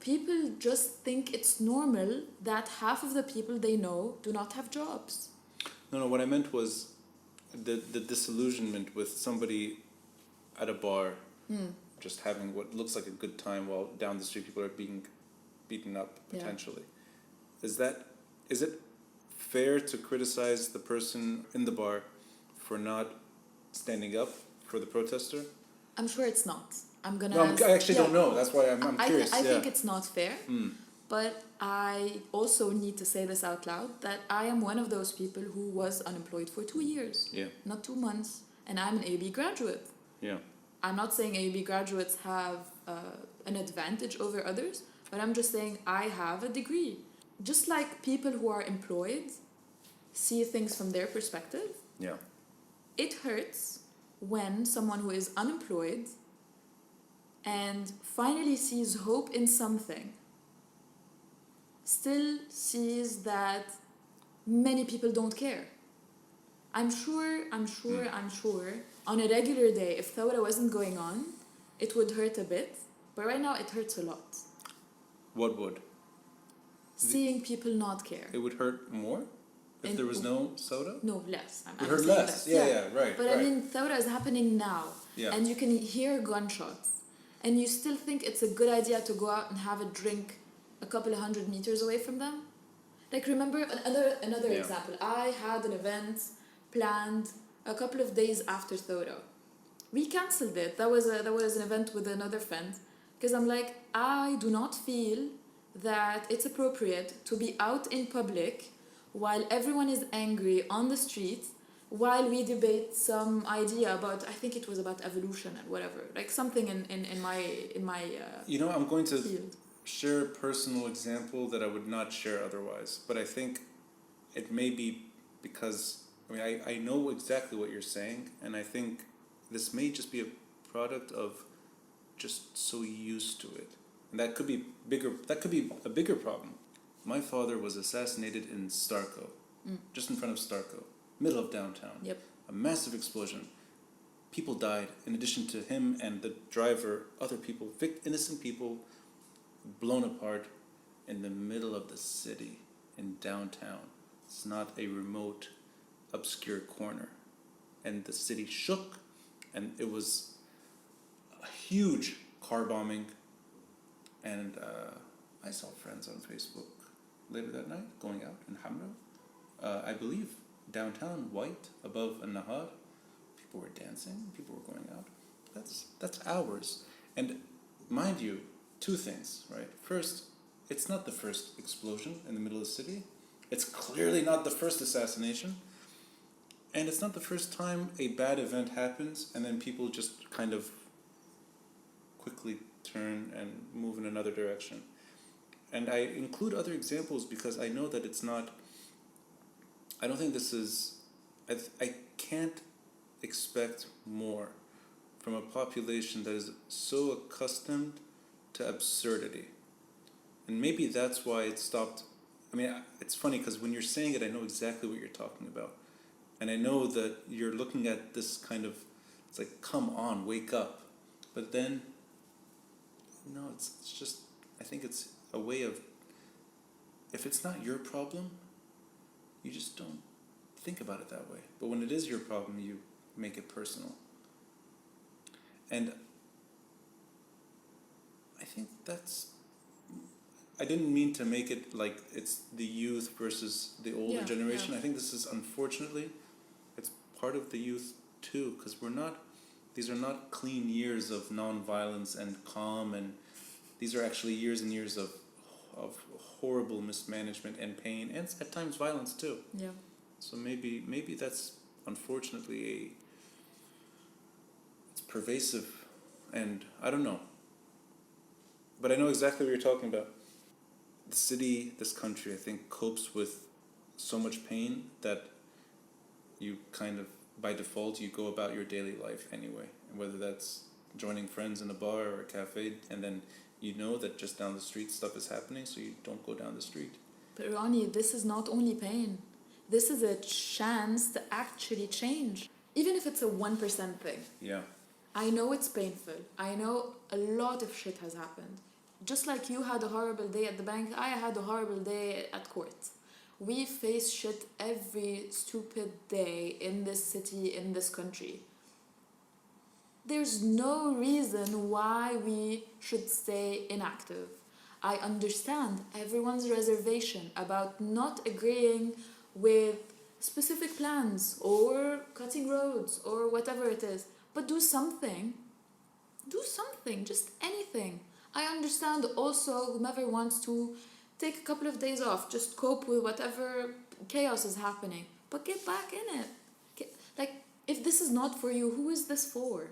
people just think it's normal that half of the people they know do not have jobs. No, what I meant was the disillusionment with somebody at a bar, just having what looks like a good time while down the street people are being beaten up potentially. Is it fair to criticize the person in the bar for not standing up for the protester? I'm sure it's not. I'm gonna. No, I actually don't know. That's why I'm curious. I think it's not fair. But I also need to say this out loud, that I am one of those people who was unemployed for 2 years. Yeah. Not 2 months. And I'm an AUB graduate. Yeah. I'm not saying AUB graduates have an advantage over others, but I'm just saying I have a degree. Just like people who are employed see things from their perspective, Yeah. it hurts when someone who is unemployed and finally sees hope in something still sees that many people don't care. I'm sure on a regular day, if Thawra wasn't going on, it would hurt a bit, but right now it hurts a lot. What would? Seeing people not care. It would hurt more if there was no soda? No, less. It I'm hurt saying less. Yeah, right. But right. I mean, Thawra is happening now. Yeah. And you can hear gunshots. And you still think it's a good idea to go out and have a drink a couple of 100 meters away from them? Like, remember, another Yeah. example. I had an event planned a couple of days after Thawra. We cancelled it. That was an event with another friend. Because I'm like, I do not feel that it's appropriate to be out in public while everyone is angry on the street, while we debate some idea about, I think it was about evolution and whatever, like something in my I'm going to field. share a personal example that I would not share otherwise, but I think it may be because I know exactly what you're saying, and I think this may just be a product of just so used to it. And that could be bigger. That could be a bigger problem. My father was assassinated in Starko, just in front of Starko, middle of downtown. Yep. A massive explosion. People died. In addition to him and the driver, other people, innocent people, blown apart in the middle of the city, in downtown. It's not a remote, obscure corner. And the city shook, and it was a huge car bombing. And I saw friends on Facebook later that night going out in Hamra. I believe downtown, white, above a Nahar. People were dancing, people were going out. That's hours. And mind you, 2 things, right? First, it's not the first explosion in the middle of the city. It's clearly not the first assassination. And it's not the first time a bad event happens and then people just kind of quickly turn and move in another direction. And I include other examples because I know that it's not, I don't think this is, I can't expect more from a population that is so accustomed to absurdity. And maybe that's why it stopped. It's funny because when you're saying it, I know exactly what you're talking about. And I know that you're looking at this kind of, it's like, come on, wake up. But then, no, it's just, I think it's a way of, if it's not your problem, you just don't think about it that way. But when it is your problem, you make it personal. And I think I didn't mean to make it like it's the youth versus the older generation. I think this is, unfortunately, it's part of the youth too, because these are not clean years of non-violence and calm, and these are actually years and years of horrible mismanagement and pain, and at times violence too. Yeah. So maybe that's unfortunately, it's pervasive, and I don't know. But I know exactly what you're talking about. The city, this country, I think, copes with so much pain that you kind of, by default, you go about your daily life anyway. And whether that's joining friends in a bar or a cafe, and then you know that just down the street stuff is happening, so you don't go down the street. But Ronnie, this is not only pain. This is a chance to actually change. Even if it's a 1% thing. Yeah. I know it's painful. I know a lot of shit has happened. Just like you had a horrible day at the bank, I had a horrible day at court. We face shit every stupid day in this city, in this country. There's no reason why we should stay inactive. I understand everyone's reservation about not agreeing with specific plans or cutting roads or whatever it is. But do something. Do something, just anything. I understand also whomever wants to take a couple of days off, just cope with whatever chaos is happening. But get back in it. If this is not for you, who is this for?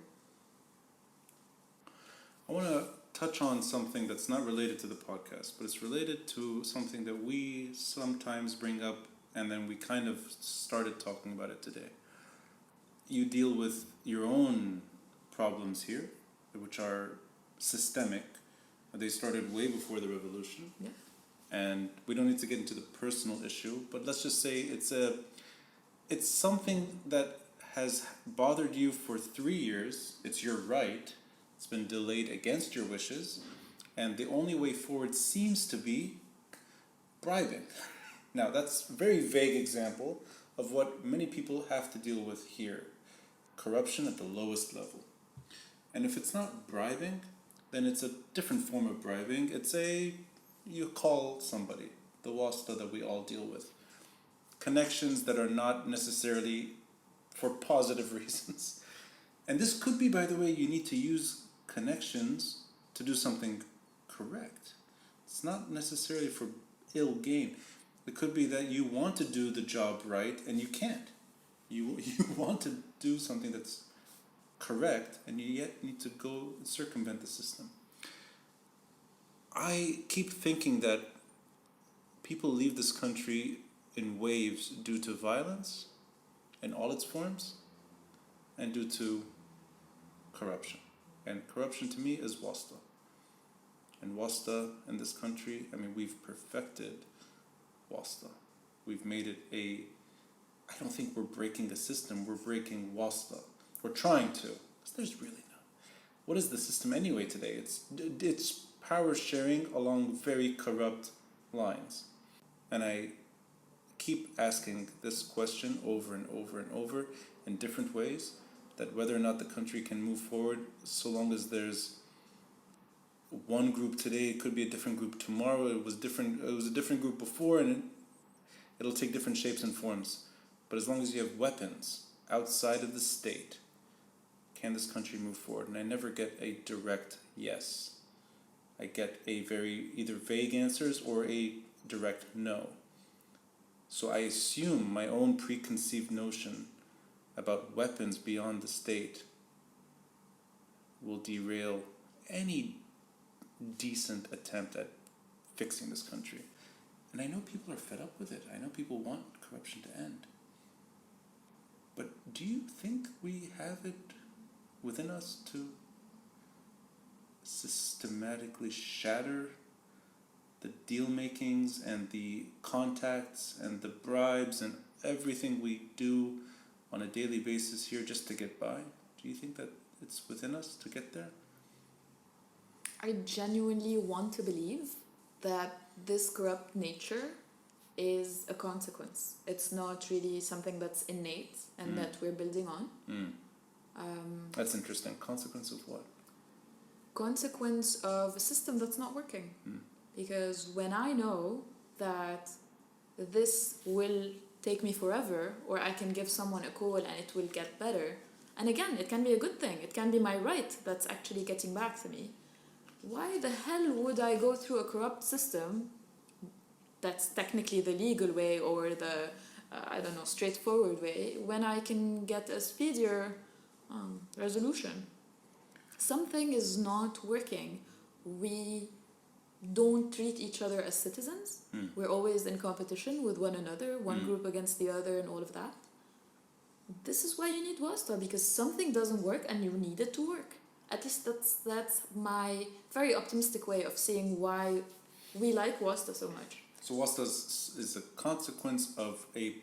I want to touch on something that's not related to the podcast, but it's related to something that we sometimes bring up, and then we kind of started talking about it today. You deal with your own problems here, which are systemic. They started way before the revolution. Yeah. And we don't need to get into the personal issue, but let's just say it's something that has bothered you for 3 years. It's your right. It's been delayed against your wishes. And the only way forward seems to be bribing. Now, that's a very vague example of what many people have to deal with here. Corruption at the lowest level. And if it's not bribing, then it's a different form of bribing. You call somebody, the wasta that we all deal with. Connections that are not necessarily for positive reasons. And this could be, by the way, you need to use connections to do something correct. It's not necessarily for ill gain. It could be that you want to do the job right and you can't. You want to do something that's correct and you yet need to go circumvent the system. I keep thinking that people leave this country in waves due to violence in all its forms and due to corruption. And corruption to me is wasta. And wasta in this country, we've perfected wasta. We've made it I don't think we're breaking the system, we're breaking wasta. We're trying to, because there's really no. What is the system anyway today? It's power sharing along very corrupt lines. And I keep asking this question over and over and over in different ways, that whether or not the country can move forward, so long as there's one group today, it could be a different group tomorrow. It was a different group before, and it'll take different shapes and forms. But as long as you have weapons outside of the state, can this country move forward? And I never get a direct yes. I get a very either vague answers or a direct no. So I assume my own preconceived notion about weapons beyond the state will derail any decent attempt at fixing this country. And I know people are fed up with it. I know people want corruption to end. But do you think we have it within us to systematically shatter the deal makings and the contacts and the bribes and everything we do on a daily basis here just to get by? Do you think that it's within us to get there? I genuinely want to believe that this corrupt nature is a consequence. It's not really something that's innate and that we're building on. That's interesting. Consequence of what? Consequence of a system that's not working. Because when I know that this will take me forever, or I can give someone a call and it will get better, and again, it can be a good thing. It can be my right that's actually getting back to me. Why the hell would I go through a corrupt system that's technically the legal way or the I don't know, straightforward way, when I can get a speedier resolution. Something is not working. We don't treat each other as citizens. We're always in competition with one another, one group against the other, and all of that. This is why you need WASTA, because something doesn't work and you need it to work. At least that's my very optimistic way of seeing why we like WASTA so much. So WASTA is a consequence of an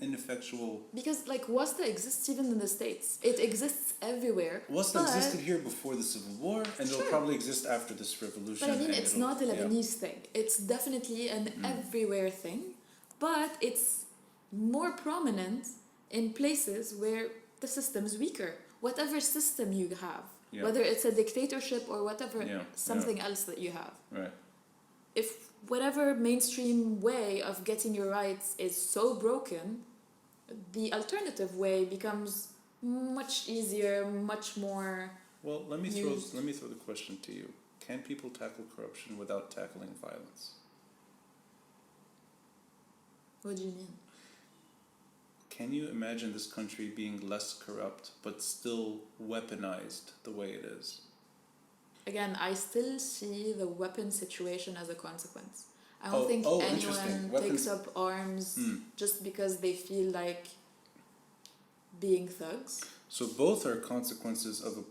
ineffectual. Because like WASTA exists even in the States. It exists everywhere. WASTA existed here before the Civil War, and it'll probably exist after this revolution. But I mean, it's not a Lebanese thing. It's definitely an everywhere thing, but it's more prominent in places where the system is weaker. Whatever system you have, whether it's a dictatorship or whatever, something else that you have. Right. If whatever mainstream way of getting your rights is so broken, the alternative way becomes much easier, much more. Well, let me throw the question to you. Can people tackle corruption without tackling violence? What do you mean? Can you imagine this country being less corrupt but still weaponized the way it is? Again, I still see the weapon situation as a consequence. I don't think anyone takes up arms just because they feel like being thugs. So both are consequences of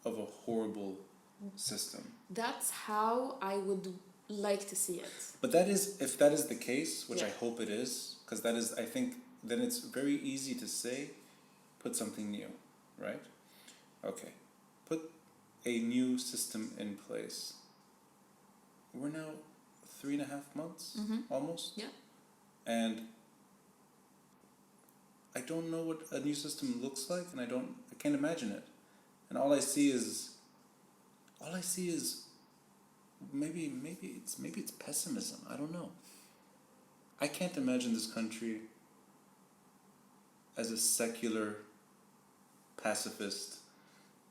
a horrible system. That's how I would like to see it. But if that is the case, which I hope it is, because that is, I think, then it's very easy to say, put something new, right? Okay, put a new system in place. We're now 3.5 months, almost. Yeah. And I don't know what a new system looks like, and I can't imagine it. And all I see is maybe it's pessimism. I don't know. I can't imagine this country as a secular, pacifist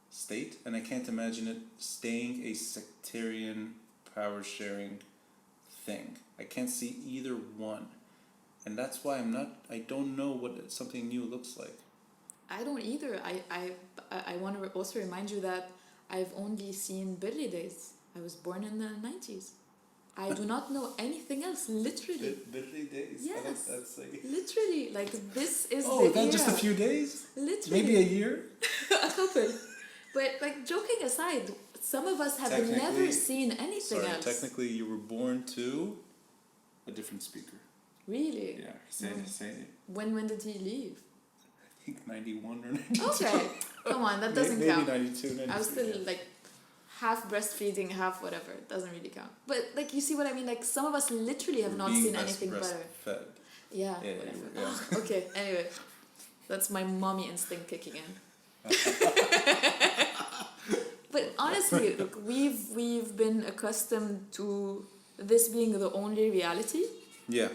state, and I can't imagine it staying a sectarian, power-sharing thing. I can't see either one, and that's why I don't know what something new looks like. I don't either. I want to also remind you that I've only seen Birri days. I was born in the 90s. I do not know anything else, literally. Birri days? Yes. That's like... Literally, like this is the that's era. just a few days? Literally. Maybe a year? A couple. But like joking aside, some of us have never seen anything else. Technically you were born to a different speaker. Really? Yeah, say it. When did he leave? I think 91 or 92. Okay, come on, that doesn't count. Maybe 92, 93. I was still like half breastfeeding, half whatever. It doesn't really count. But like you see what I mean? Like some of us literally have not seen anything better. Fed. Yeah, whatever. Okay, anyway, that's my mommy instinct kicking in. But honestly, look, we've been accustomed to this being the only reality. Yeah.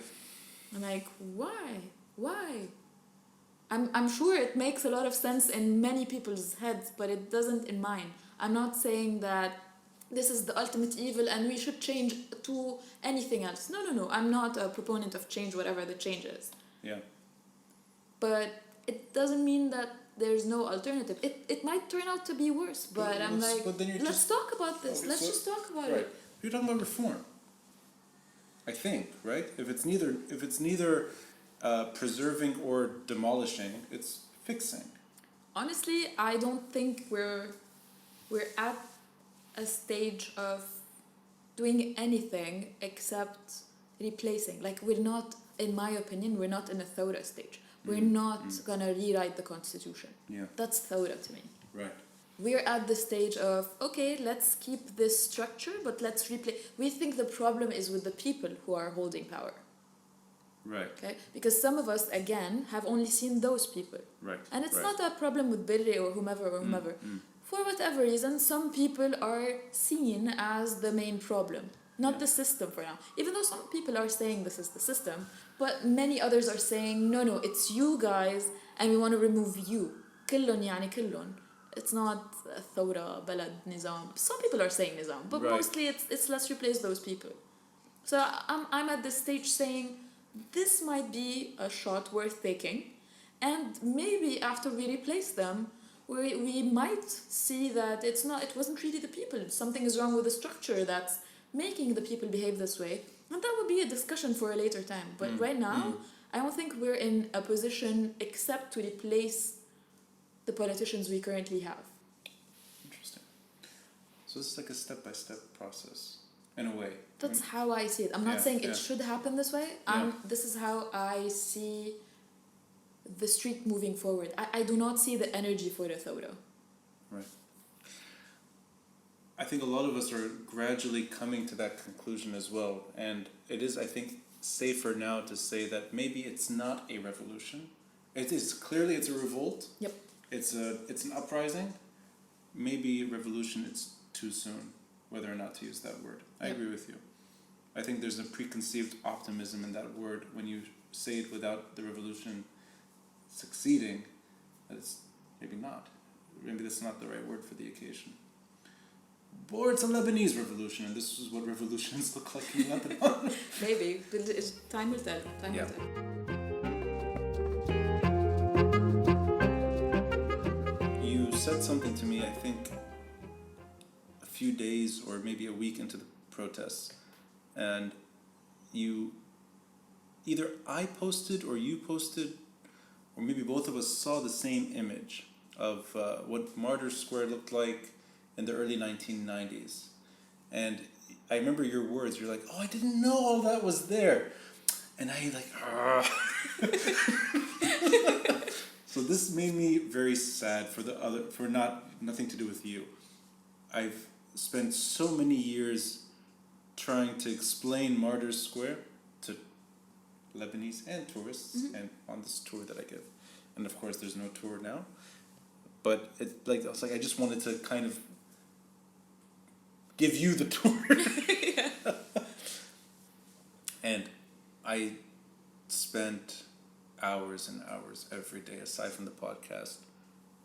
I'm like, why? I'm sure it makes a lot of sense in many people's heads, but it doesn't in mine. I'm not saying that this is the ultimate evil and we should change to anything else. No. I'm not a proponent of change, whatever the change is. Yeah. But it doesn't mean that there's no alternative. It might turn out to be worse, but I'm like, let's talk about this. Let's just talk about it. You're talking about reform. I think, right? If it's neither preserving or demolishing, it's fixing. Honestly, I don't think we're at a stage of doing anything except replacing. Like we're not, in my opinion, we're not in a Thawra stage. We're not gonna rewrite the constitution. Yeah. That's Thawra to me. Right. We're at the stage of, okay, let's keep this structure, but let's replace. We think the problem is with the people who are holding power. Right. Okay? Because some of us, again, have only seen those people. Right. And it's not a problem with Birri or whomever. For whatever reason, some people are seen as the main problem, not the system for now. Even though some people are saying this is the system, but many others are saying, no, it's you guys, and we want to remove you. كلن يعني كلن. It's not ثورة, بلد, نظام. Some people are saying nizam, but mostly it's let's replace those people. So I'm at this stage saying, this might be a shot worth taking, and maybe after we replace them, we might see that it wasn't really the people. Something is wrong with the structure that's making the people behave this way, and that would be a discussion for a later time. But right now, I don't think we're in a position except to replace the politicians we currently have. Interesting. So this is like a step-by-step process, in a way. That's how I see it. I'm not saying it should happen this way. Yeah. This is how I see the street moving forward. I do not see the energy for the Thawra. Right. I think a lot of us are gradually coming to that conclusion as well. And it is, I think, safer now to say that maybe it's not a revolution. It is clearly it's a revolt. Yep. It's an uprising. Maybe revolution, it's too soon, whether or not to use that word. I agree with you. I think there's a preconceived optimism in that word when you say it without the revolution succeeding. It's maybe not. Maybe that's not the right word for the occasion. Or it's a Lebanese revolution, and this is what revolutions look like in Lebanon. Maybe, but time will tell. Time will tell. You said something to me, I think, a few days or maybe a week into the protests, and either I posted or you posted, or maybe both of us saw the same image of what Martyrs Square looked like in the early 1990s. And I remember your words, you're like, oh, I didn't know all that was there. And I like, So this made me very sad for nothing to do with you. I've spent so many years trying to explain Martyrs Square to Lebanese and tourists, and on this tour that I give. And of course there's no tour now. But I was like, I just wanted to kind of give you the tour. And I spent hours and hours every day, aside from the podcast,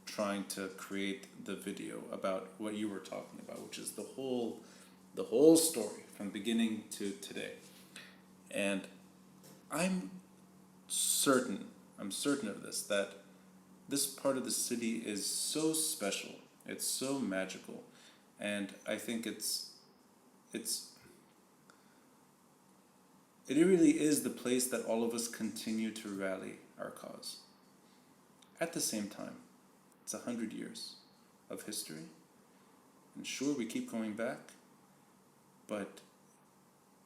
trying to create the video about what you were talking about, which is the whole story from beginning to today. And I'm certain of this, that this part of the city is so special, it's so magical, and I think it really is the place that all of us continue to rally our cause. At the same time, it's 100 years of history, and sure, we keep going back, but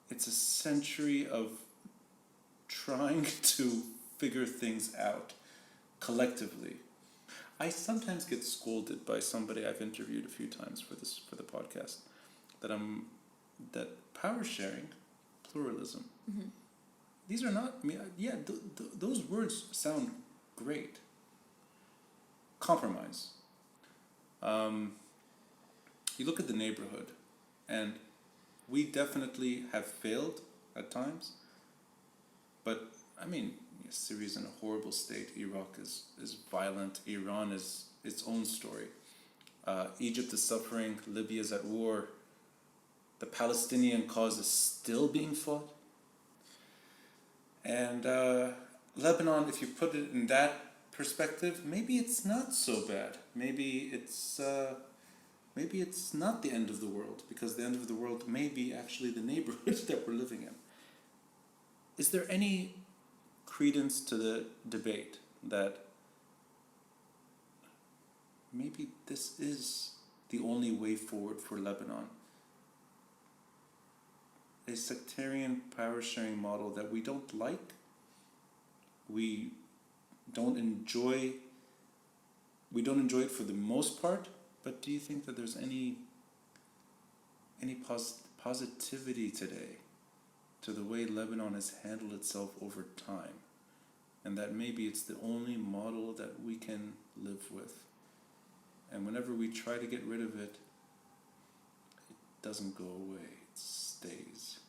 it's a century of trying to figure things out collectively. I sometimes get scolded by somebody I've interviewed a few times for the podcast that power sharing, pluralism. These are not. Those words sound great. Compromise. You look at the neighborhood, and we definitely have failed at times. But I mean, Syria's in a horrible state. Iraq is violent. Iran is its own story. Egypt is suffering. Libya is at war. The Palestinian cause is still being fought. And Lebanon, if you put it in that perspective, maybe it's not so bad. Maybe it's not the end of the world, because the end of the world may be actually the neighborhood that we're living in. Is there any credence to the debate that maybe this is the only way forward for Lebanon? A sectarian power-sharing model that we don't like, we don't enjoy it for the most part, but do you think that there's any positivity today to the way Lebanon has handled itself over time, and that maybe it's the only model that we can live with, and whenever we try to get rid of it, it doesn't go away, it stays?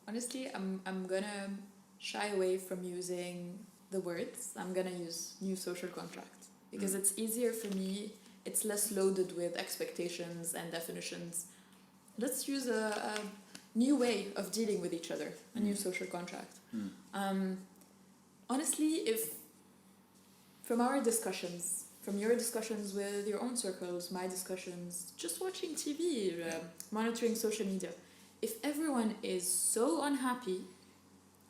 Honestly, I'm gonna shy away from using the words. I'm gonna use new social contract, because it's easier for me. It's less loaded with expectations and definitions. Let's use a new way of dealing with each other, a new social contract. Honestly, if from our discussions, from your discussions with your own circles, my discussions, just watching TV, monitoring social media, if everyone is so unhappy,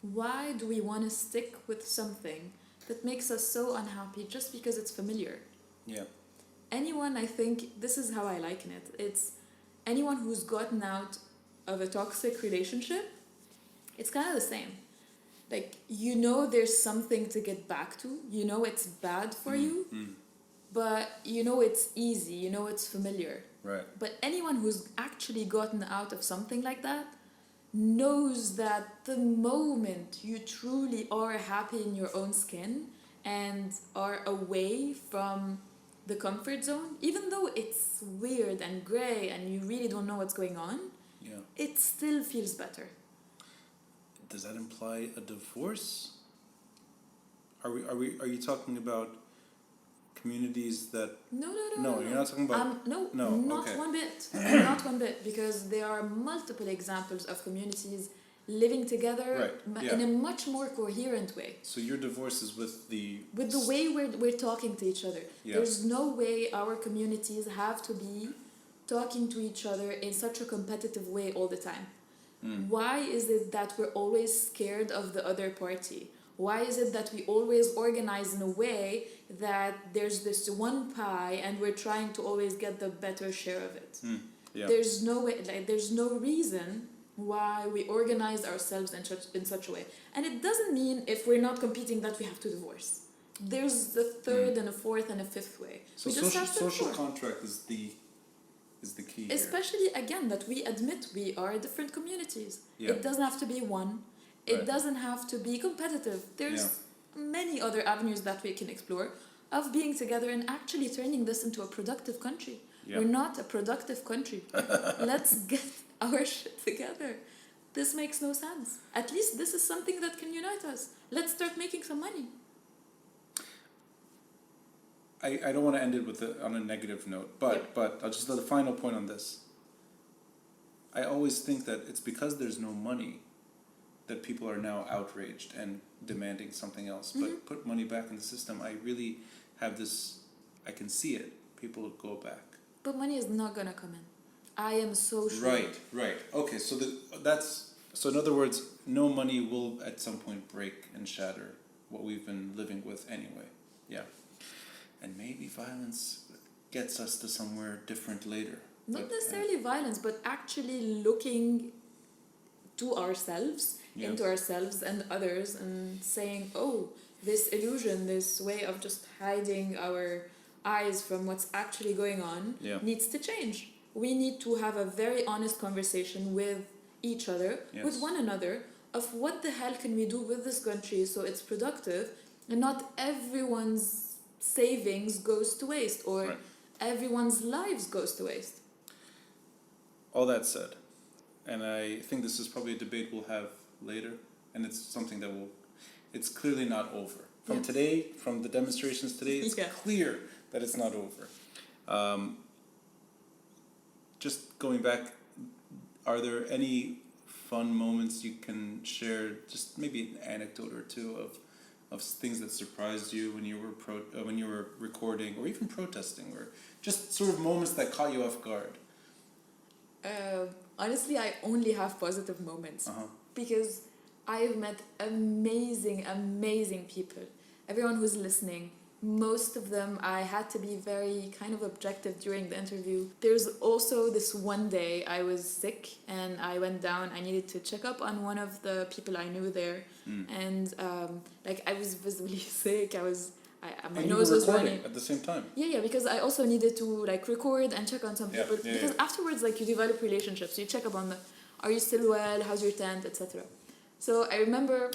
why do we want to stick with something that makes us so unhappy just because it's familiar? Yeah. Anyone, I think, this is how I liken it. It's anyone who's gotten out of a toxic relationship, it's kind of the same. Like, you know there's something to get back to, you know it's bad for you, but you know it's easy, you know it's familiar. Right. But anyone who's actually gotten out of something like that knows that the moment you truly are happy in your own skin and are away from the comfort zone, even though it's weird and grey and you really don't know what's going on, it still feels better. Does that imply a divorce? Are you talking about communities that... No, you're not talking about... not okay. one bit. Not one bit, because there are multiple examples of communities living together in a much more coherent way. So your divorce is with the way we're talking to each other. Yeah. There's no way our communities have to be talking to each other in such a competitive way all the time. Why is it that we're always scared of the other party? Why is it that we always organize in a way that there's this one pie and we're trying to always get the better share of it? There's no way, there's no reason why we organize ourselves in such a way. And it doesn't mean if we're not competing that we have to divorce. There's the third and a fourth and a fifth way. So we just have to social explore. contract is the key here. Especially, again, that we admit we are different communities. Yeah. It doesn't have to be one. It doesn't have to be competitive. There's many other avenues that we can explore of being together and actually turning this into a productive country. We're not a productive country. Let's get our shit together. This makes no sense. At least this is something that can unite us. Let's start making some money. I don't want to end it on a negative note, but I'll just the final point on this. I always think that it's because there's no money that people are now outraged and demanding something else. But put money back in the system. I really have this. I can see it. People go back. But money is not gonna come in. I am so sure. Right. Okay, so so in other words, no money will at some point break and shatter what we've been living with anyway. Yeah. And maybe violence gets us to somewhere different later. Not necessarily violence, but actually looking to ourselves, into ourselves and others, and saying, oh, this illusion, this way of just hiding our eyes from what's actually going on needs to change. We need to have a very honest conversation with each other, with one another, of what the hell can we do with this country so it's productive and not everyone's savings goes to waste or everyone's lives goes to waste. All that said, and I think this is probably a debate we'll have later, and it's something that it's clearly not over. From today, from the demonstrations today, it's clear that it's not over. Just going back, are there any fun moments you can share, just maybe an anecdote or two of things that surprised you when you were recording or even protesting, or just sort of moments that caught you off guard? Honestly, I only have positive moments because I've met amazing people. Everyone who's listening, most of them, I had to be very kind of objective during the interview. There's also this one day I was sick and I went down. I needed to check up on one of the people I knew there, and I was visibly sick. My nose was running at the same time. Yeah, because I also needed to record and check on some people because afterwards you develop relationships. You check up on are you still well? How's your tent, etc. So I remember.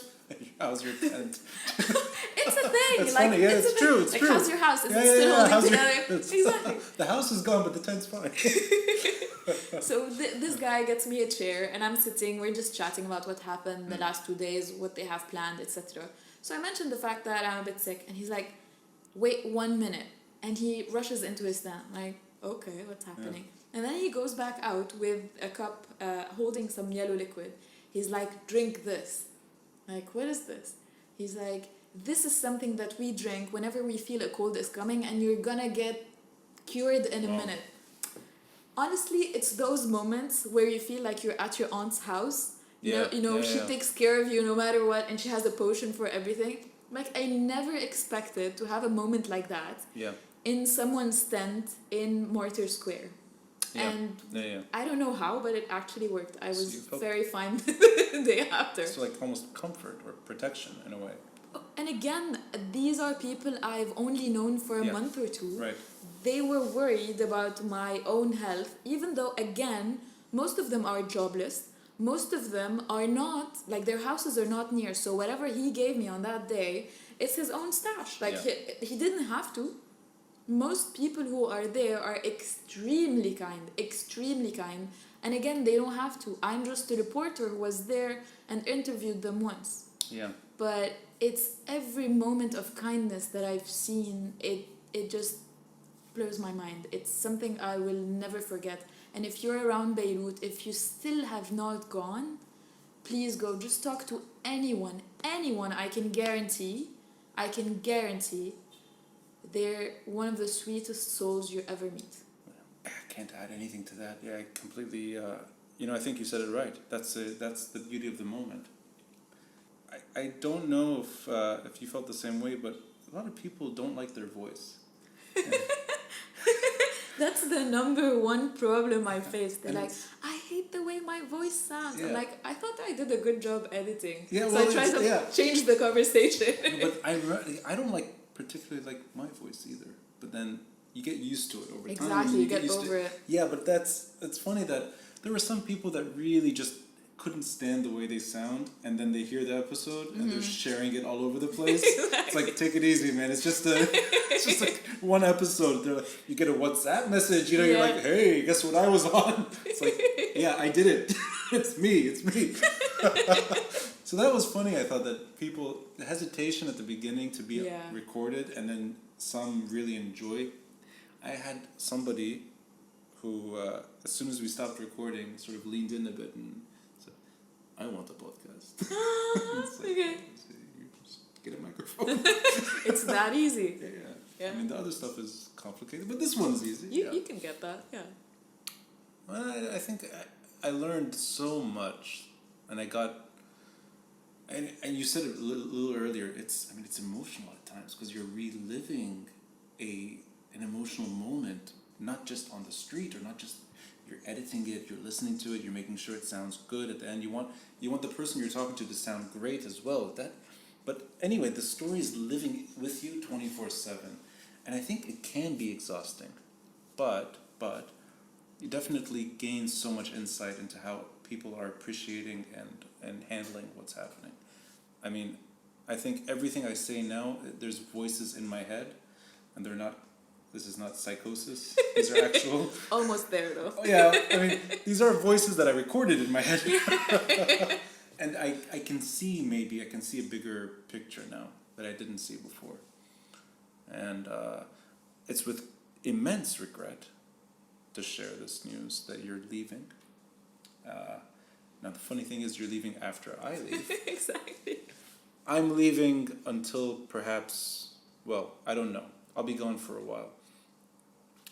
How's your tent? It's a thing. It's funny. Yeah, it's true. It's true. How's your house? Is it still holding together? Exactly. The house is gone, but the tent's fine. So this guy gets me a chair, and I'm sitting. We're just chatting about what happened the last 2 days, what they have planned, etc. So I mentioned the fact that I'm a bit sick, and he's like, "Wait 1 minute," and he rushes into his stand. Like, okay, what's happening? And then he goes back out with a cup holding some yellow liquid. He's like, drink this. Like, what is this? He's like, this is something that we drink whenever we feel a cold is coming and you're gonna get cured in a minute. Honestly, it's those moments where you feel like you're at your aunt's house. She takes care of you no matter what, and she has a potion for everything. Like, I never expected to have a moment like that in someone's tent in Martyrs Square. And I don't know how, but it actually worked. I was very fine the day after. It's like almost comfort or protection in a way. And again, these are people I've only known for a month or two. Right. They were worried about my own health, even though, again, most of them are jobless. Most of them are not, like, their houses are not near. So whatever he gave me on that day, it's his own stash. Like, he didn't have to. Most people who are there are extremely kind. And again, they don't have to. I'm just a reporter who was there and interviewed them once. Yeah. But it's every moment of kindness that I've seen, it just blows my mind. It's something I will never forget. And if you're around Beirut, if you still have not gone, please go. Just talk to anyone. I can guarantee they're one of the sweetest souls you ever meet. I can't add anything to that. Yeah, I completely. I think you said it right. That's the beauty of the moment. I don't know if you felt the same way, but a lot of people don't like their voice. That's the number one problem I face. They're like, I hate the way my voice sounds. Yeah. I'm like, I thought I did a good job editing. Yeah, so I try to change the conversation. But I don't particularly like my voice either. But then you get used to it over time. Exactly, you get over it. Yeah, but it's funny that there were some people that really just couldn't stand the way they sound, and then they hear the episode and they're sharing it all over the place. Exactly. It's like, take it easy, man. It's just like one episode. They're like, you get a WhatsApp message, you're like, hey, guess what I was on? It's like, yeah, I did it. It's me. So that was funny. I thought that the hesitation at the beginning to be recorded, and then some really enjoy. I had somebody who, as soon as we stopped recording, sort of leaned in a bit and said, I want a podcast. It's like, Okay. You just get a microphone. It's that easy. Yeah. I mean, the other stuff is complicated, but this one's easy. You can get that, yeah. Well, I think I learned so much, and I got, and you said it a little earlier, it's emotional at times, because you're reliving an emotional moment, not just on the street, or not just, you're editing it, you're listening to it, you're making sure it sounds good at the end. You want the person you're talking to sound great as well. But anyway, the story is living with you 24/7, and I think it can be exhausting, but you definitely gain so much insight into how people are appreciating and handling what's happening. I mean, I think everything I say now, there's voices in my head, and they're not. This is not psychosis. These are actual. Almost there, though. Yeah, I mean, these are voices that I recorded in my head. And I can see a bigger picture now that I didn't see before. And it's with immense regret to share this news that you're leaving. Now, the funny thing is you're leaving after I leave. Exactly. I'm leaving until perhaps, I don't know. I'll be gone for a while.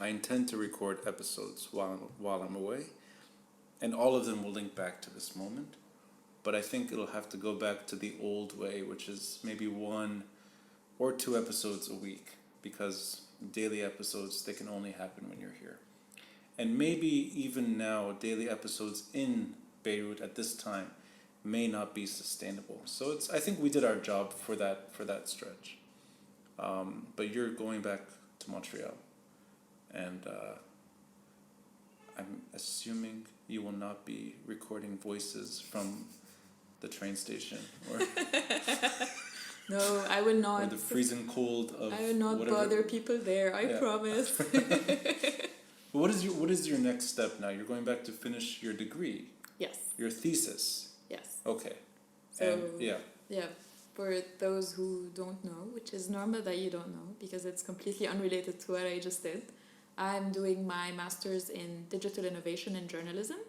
I intend to record episodes while I'm away, and all of them will link back to this moment. But I think it'll have to go back to the old way, which is maybe 1 or 2 episodes a week, because daily episodes, they can only happen when you're here. And maybe even now, daily episodes in Beirut at this time may not be sustainable. So I think we did our job for that stretch. But you're going back to Montreal, and I'm assuming you will not be recording voices from the train station, or No, I will not. or the freezing cold of I will not whatever. bother people there, I promise. But what is your next step now? You're going back to finish your degree, Yes, your thesis. yes. Okay. So, And yeah, for those who don't know, which is normal that you don't know, because it's completely unrelated to what I just did, I'm doing my master's in digital innovation and journalism,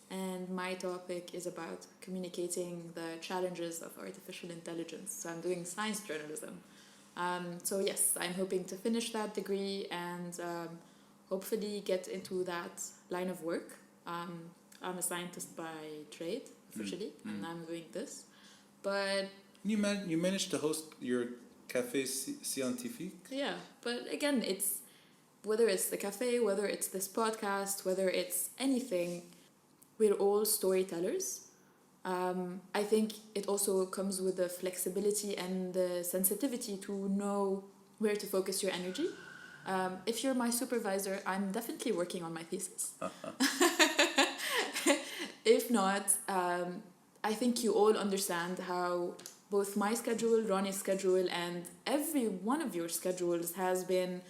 and my topic is about communicating the challenges of artificial intelligence. So I'm doing science journalism. So yes, I'm hoping to finish that degree and hopefully get into that line of work. I'm a scientist by trade, officially, and I'm doing this. But You managed to host your Café Scientifique? yeah, but again, it's whether it's the cafe, whether it's this podcast, whether it's anything, we're all storytellers. I think it also comes with the flexibility and the sensitivity to know where to focus your energy. If you're my supervisor, I'm definitely working on my thesis. If not, I think you all understand how both my schedule, Ronnie's schedule, and every one of your schedules has been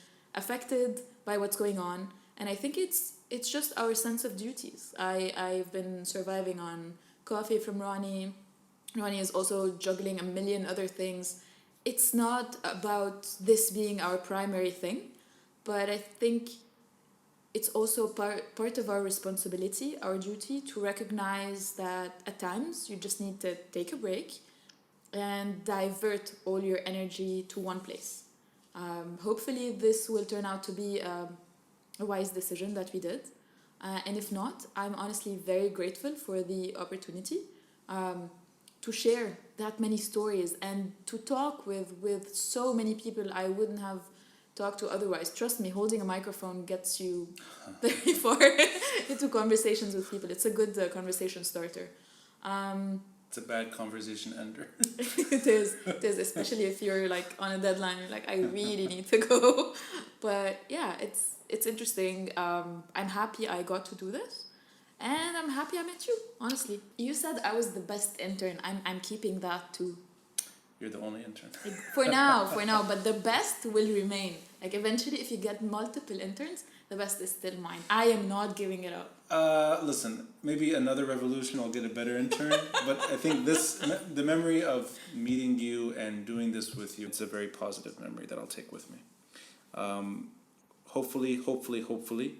affected by what's going on. And I think it's just our sense of duties. I've been surviving on coffee from Ronnie. Ronnie is also juggling a million other things. It's not about this being our primary thing, but I think it's also part of our responsibility, our duty, to recognize that at times you just need to take a break and divert all your energy to one place. Hopefully this will turn out to be a wise decision that we did. And if not, I'm honestly very grateful for the opportunity to share that many stories and to talk with so many people I wouldn't have talked to otherwise. Trust me, holding a microphone gets you very far into conversations with people. It's a good conversation starter. It's a bad conversation ender. It is, especially if you're like on a deadline, you're like, I really need to go. But yeah, it's interesting. I'm happy I got to do this, and I'm happy I met you, honestly. You said I was the best intern. I'm keeping that too. You're the only intern. Like, for now, but the best will remain. Like eventually, if you get multiple interns, the best is still mine. I am not giving it up. Listen, maybe another revolution I'll get a better intern, but I think the memory of meeting you and doing this with you, it's a very positive memory that I'll take with me. Hopefully,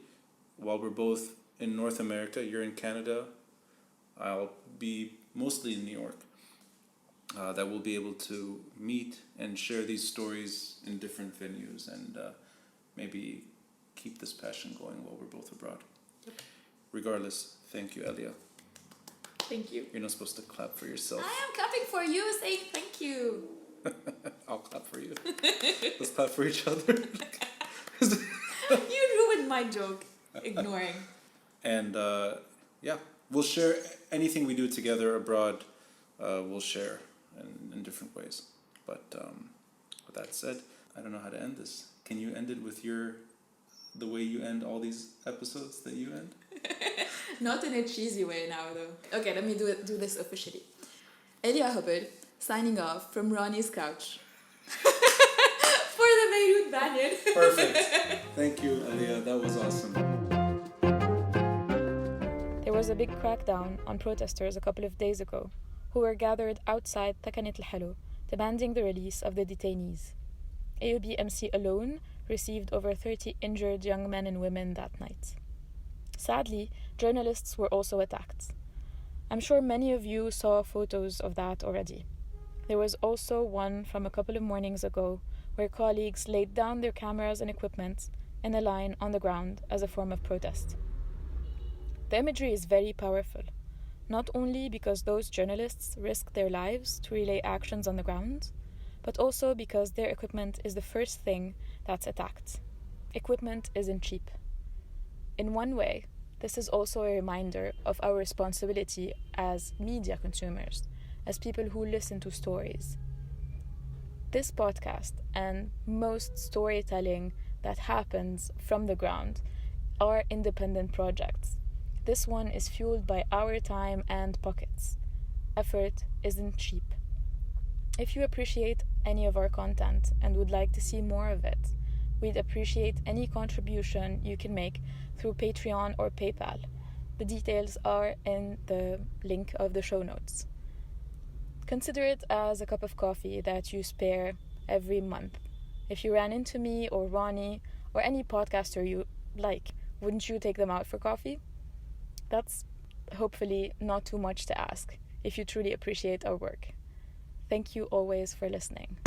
while we're both in North America, you're in Canada, I'll be mostly in New York, that we'll be able to meet and share these stories in different venues and maybe keep this passion going while we're both abroad. Yep. Regardless, thank you, Elia. Thank you. You're not supposed to clap for yourself. I am clapping for you, saying thank you. I'll clap for you. Let's clap for each other. You ruined my joke. Ignoring. And yeah, we'll share anything we do together abroad. We'll share in different ways. But with that said, I don't know how to end this. Can you end it with the way you end all these episodes that you end? Not in a cheesy way now, though. Okay, let me do this officially. Elia Haber, signing off from Ronnie's couch. For the Beirut Banyan. Perfect. Thank you, Elia. That was awesome. There was a big crackdown on protesters a couple of days ago who were gathered outside Takanit al-Halo, demanding the release of the detainees. AUB MC alone received over 30 injured young men and women that night. Sadly, journalists were also attacked. I'm sure many of you saw photos of that already. There was also one from a couple of mornings ago where colleagues laid down their cameras and equipment in a line on the ground as a form of protest. The imagery is very powerful, not only because those journalists risked their lives to relay actions on the ground, but also because their equipment is the first thing that's attacked. Equipment isn't cheap. In one way, this is also a reminder of our responsibility as media consumers, as people who listen to stories. This podcast and most storytelling that happens from the ground are independent projects. This one is fueled by our time and pockets. Effort isn't cheap. If you appreciate any of our content and would like to see more of it, we'd appreciate any contribution you can make through Patreon or PayPal. The details are in the link of the show notes. Consider it as a cup of coffee that you spare every month. If you ran into me or Ronnie or any podcaster you like. Wouldn't you take them out for coffee? That's hopefully not too much to ask if you truly appreciate our work. Thank you always for listening.